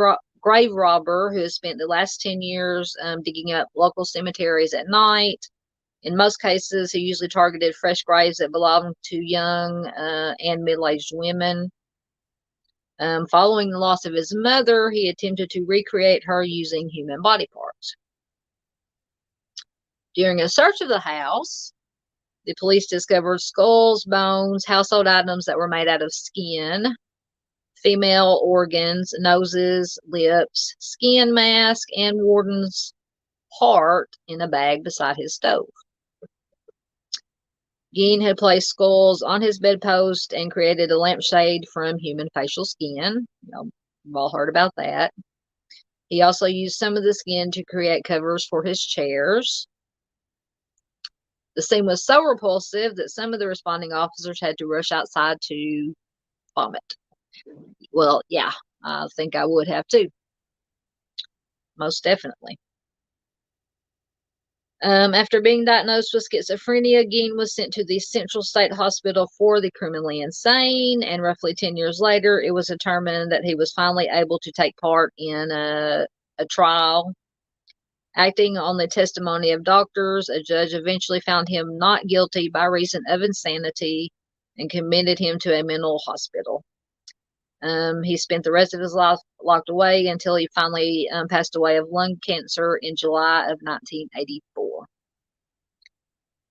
Speaker 1: robber who has spent the last 10 years digging up local cemeteries at night. In most cases, he usually targeted fresh graves that belonged to young and middle-aged women. Following the loss of his mother, he attempted to recreate her using human body parts. During a search of the house, the police discovered skulls, bones, household items that were made out of skin, female organs, noses, lips, skin mask, and Warden's heart in a bag beside his stove. Geen had placed skulls on his bedpost and created a lampshade from human facial skin. We've all heard about that. He also used some of the skin to create covers for his chairs. The scene was so repulsive that some of the responding officers had to rush outside to vomit. Well, yeah, I think I would have too. Most definitely. After being diagnosed with schizophrenia, Geen was sent to the Central State Hospital for the criminally insane, and roughly 10 years later, it was determined that he was finally able to take part in a trial. Acting on the testimony of doctors, a judge eventually found him not guilty by reason of insanity and committed him to a mental hospital. He spent the rest of his life locked away until he finally passed away of lung cancer in July of 1984.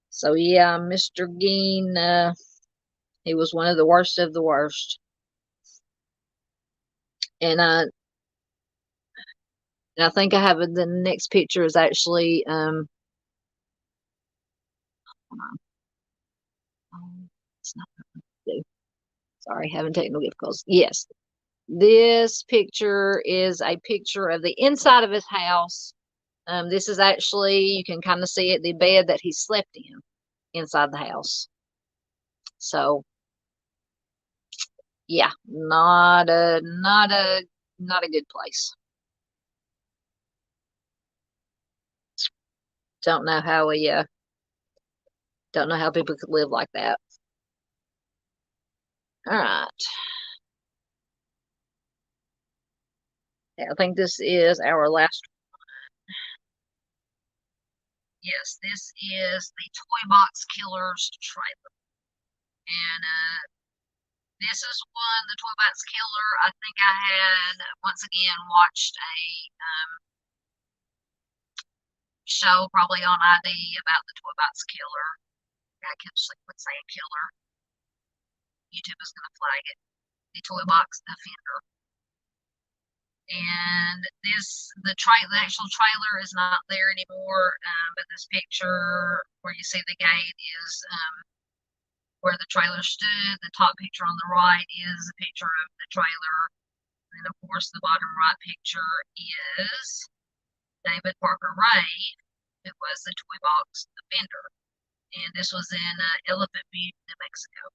Speaker 1: So yeah, Mr. Geen, he was one of the worst of the worst. And I think I have the next picture is actually it's not, sorry, having technical difficulties. Yes, this picture is a picture of the inside of his house. This is actually, you can kind of see it, the bed that he slept in inside the house. So yeah, not a good place. Don't know how people could live like that. All right. Yeah, I think this is our last. Yes, this is the Toy Box Killer's trailer. And this is one, the Toy Box Killer. I think I had once again watched a show probably on ID about the Toy Box Killer. I kept saying killer. YouTube is going to flag it. The Toy Box Offender. And the actual trailer is not there anymore, but this picture where you see the gate is where the trailer stood. The top picture on the right is a picture of the trailer. And of course, the bottom right picture is David Parker Ray, who was the Toy Box Offender. And this was in Elephant Butte, New Mexico.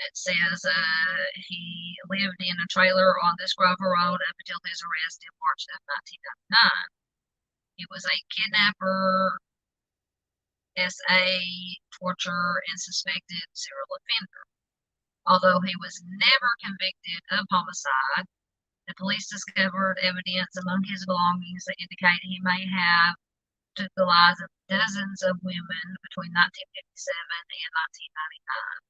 Speaker 1: It says he lived in a trailer on this Grover Road up until his arrest in March of 1999. He was a kidnapper, SA, torture, and suspected serial offender. Although he was never convicted of homicide, the police discovered evidence among his belongings that indicate he may have took the lives of dozens of women between 1957 and 1999.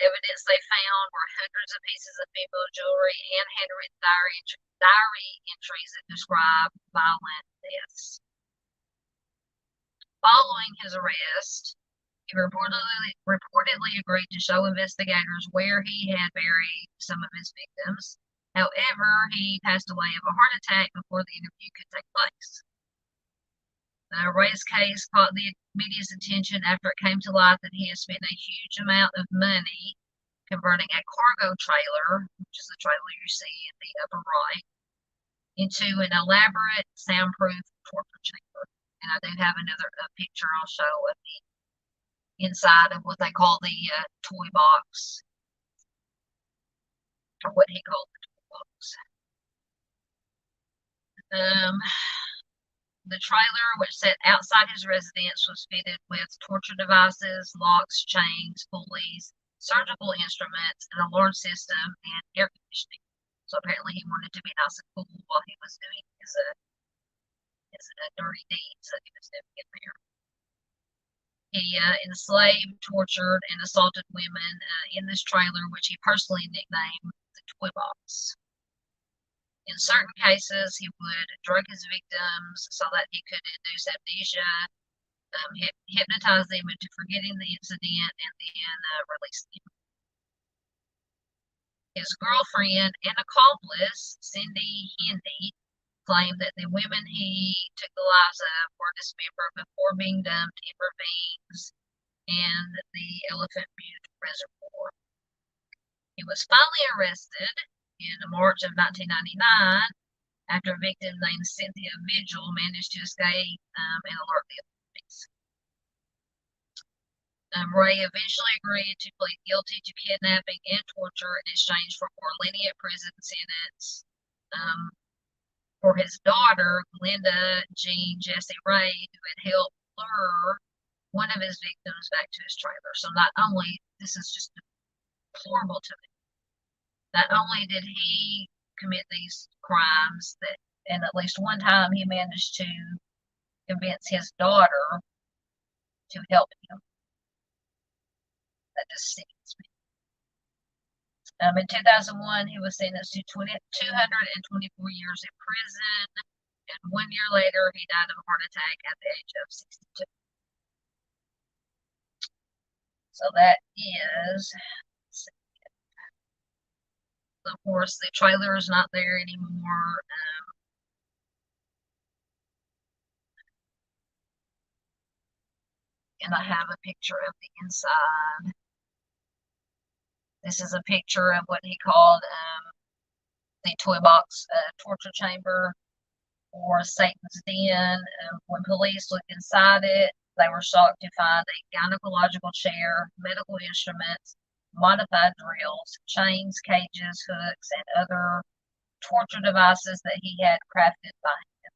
Speaker 1: Evidence they found were hundreds of pieces of female jewelry and handwritten diary entries that describe violent deaths. Following his arrest, he reportedly agreed to show investigators where he had buried some of his victims. However, he passed away of a heart attack before the interview could take place. Ray's case caught the media's attention after it came to light that he had spent a huge amount of money converting a cargo trailer, which is the trailer you see in the upper right, into an elaborate soundproof torture chamber. And I do have another picture I'll show of the inside of what they call the toy box, or what he called the toy box. The trailer, which sat outside his residence, was fitted with torture devices, locks, chains, pulleys, surgical instruments, an alarm system, and air conditioning. So apparently he wanted to be nice and cool while he was doing his dirty deeds that he was doing in there. He enslaved, tortured, and assaulted women in this trailer, which he personally nicknamed the Toy Box. In certain cases, he would drug his victims so that he could induce amnesia, hypnotize them into forgetting the incident, and then release them. His girlfriend and accomplice, Cindy Handy, claimed that the women he took the lives of were dismembered before being dumped in ravines and the Elephant Butte Reservoir. He was finally arrested in March of 1999 after a victim named Cynthia Vigil managed to escape and alert the authorities. Ray eventually agreed to plead guilty to kidnapping and torture in exchange for a more lenient prison sentence. For his daughter, Glenda Jean Jessie Ray, who had helped lure one of his victims back to his trailer. So not only, this is just deplorable to me, not only did he commit these crimes, and at least one time he managed to convince his daughter to help him. That just sickens me. In 2001, he was sentenced to 224 years in prison, and 1 year later, he died of a heart attack at the age of 62. So that is, of course, the trailer is not there anymore. And I have a picture of the inside. This is a picture of what he called the toy box torture chamber or Satan's Den. When police looked inside it, they were shocked to find a gynecological chair, medical instruments, modified drills, chains, cages, hooks, and other torture devices that he had crafted by him.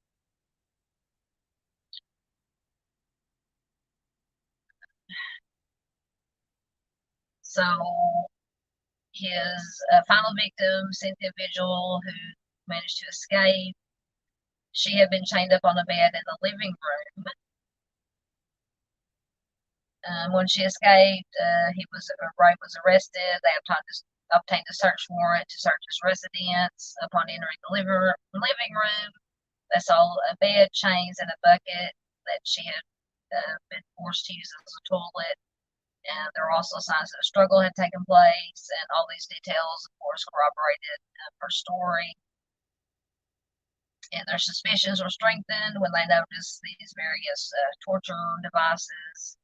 Speaker 1: So his final victim, Cynthia Vigil, who managed to escape, she had been chained up on a bed in the living room. When she escaped, Ray was arrested. They obtained a search warrant to search his residence. Upon entering the living room, they saw a bed, chains, and a bucket that she had been forced to use as a toilet. And there were also signs that a struggle had taken place, and all these details, of course, corroborated her story. And their suspicions were strengthened when they noticed these various torture devices.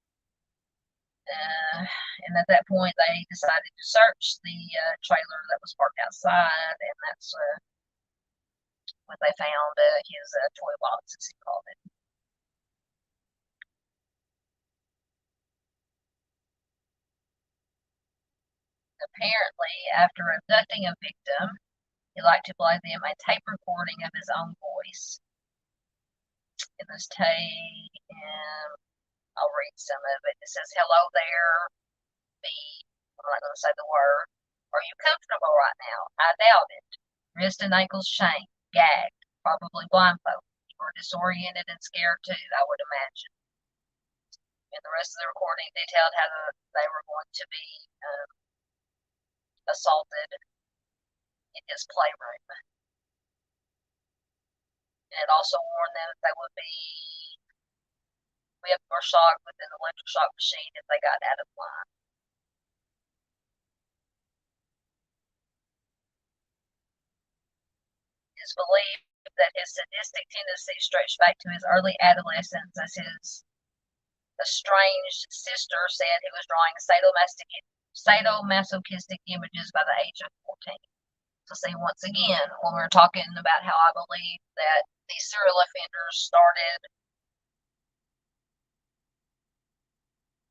Speaker 1: And at that point, they decided to search the trailer that was parked outside, and that's when they found his toy box, as he called it. Apparently, after abducting a victim, he liked to play them a tape recording of his own voice. In this tape, and I'll read some of it. It says, "Hello there, me." I'm not going to say the word. "Are you comfortable right now? I doubt it. Wrist and ankles chained, gagged, probably blindfolded. You were disoriented and scared too, I would imagine." And the rest of the recording detailed how they were going to be assaulted in his playroom. And it also warned them that they would be whipped or shocked with an electroshock machine if they got out of line. It is believed that his sadistic tendencies stretched back to his early adolescence, as his estranged sister said he was drawing sadomasochistic images by the age of 14. So see, once again, when we're talking about how I believe that these serial offenders started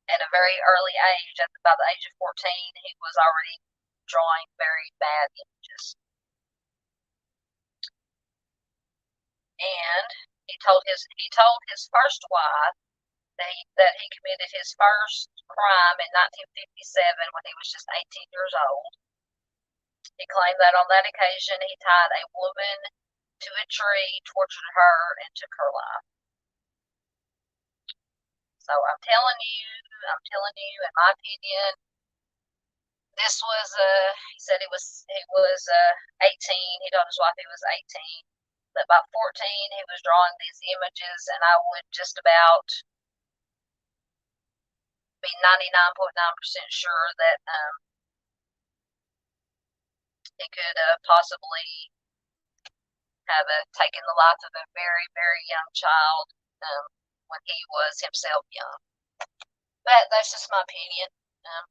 Speaker 1: at a very early age, by the age of 14, he was already drawing very bad images. And he told his first wife that he committed his first crime in 1957 when he was just 18 years old. He claimed that on that occasion he tied a woman to a tree, tortured her, and took her life. So I'm telling you, in my opinion, This was he said he was 18. He told his wife he was 18, but by 14 he was drawing these images, and I would just about be 99.9% sure that he could possibly have taken the life of a very, very young child when he was himself young. But that's just my opinion. Um,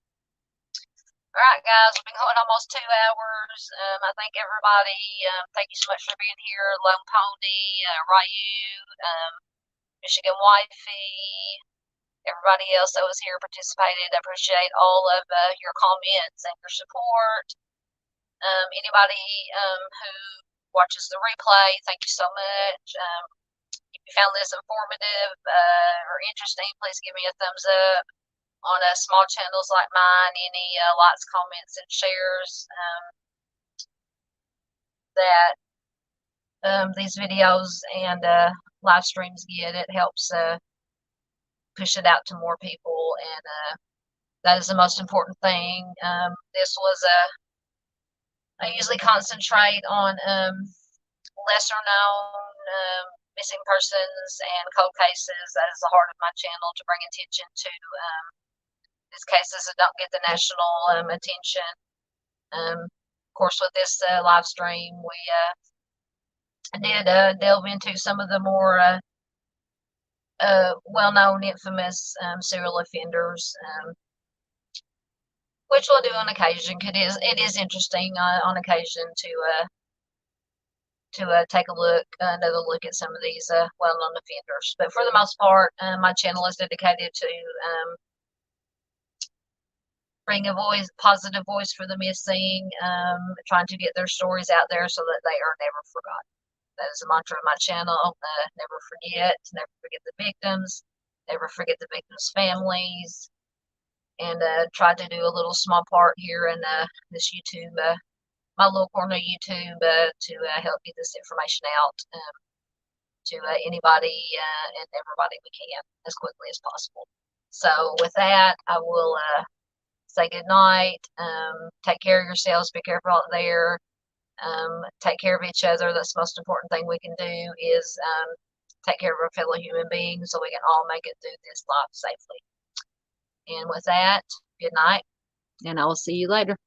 Speaker 1: all right, guys, we've been going almost 2 hours. I thank everybody. Thank you so much for being here. Lone Pony, Ryu, Michigan Wifey, everybody else that was here participated. I appreciate all of your comments and your support. Anybody who watches the replay, thank you so much. If you found this informative or interesting, please give me a thumbs up. On small channels like mine, any likes, comments, and shares that these videos and live streams get, it helps push it out to more people, and that is the most important thing. This was I usually concentrate on lesser known missing persons and cold cases. That is the heart of my channel, to bring attention to these cases that don't get the national attention. Of course, with this live stream, we did delve into some of the more well-known, infamous serial offenders, which we'll do on occasion. It is interesting on occasion to take another look at some of these well-known offenders. But for the most part, my channel is dedicated to bring a positive voice for the missing, trying to get their stories out there so that they are never forgotten. That is the mantra of my channel. Never forget the victims, never forget the victims' families, and try to do a little small part here in this YouTube, my little corner of YouTube, to help get this information out to anybody and everybody we can as quickly as possible. So with that, I will say good night. Take care of yourselves. Be careful out there. Take care of each other. That's the most important thing we can do, is take care of our fellow human beings so we can all make it through this life safely. And with that, good night, and I will see you later.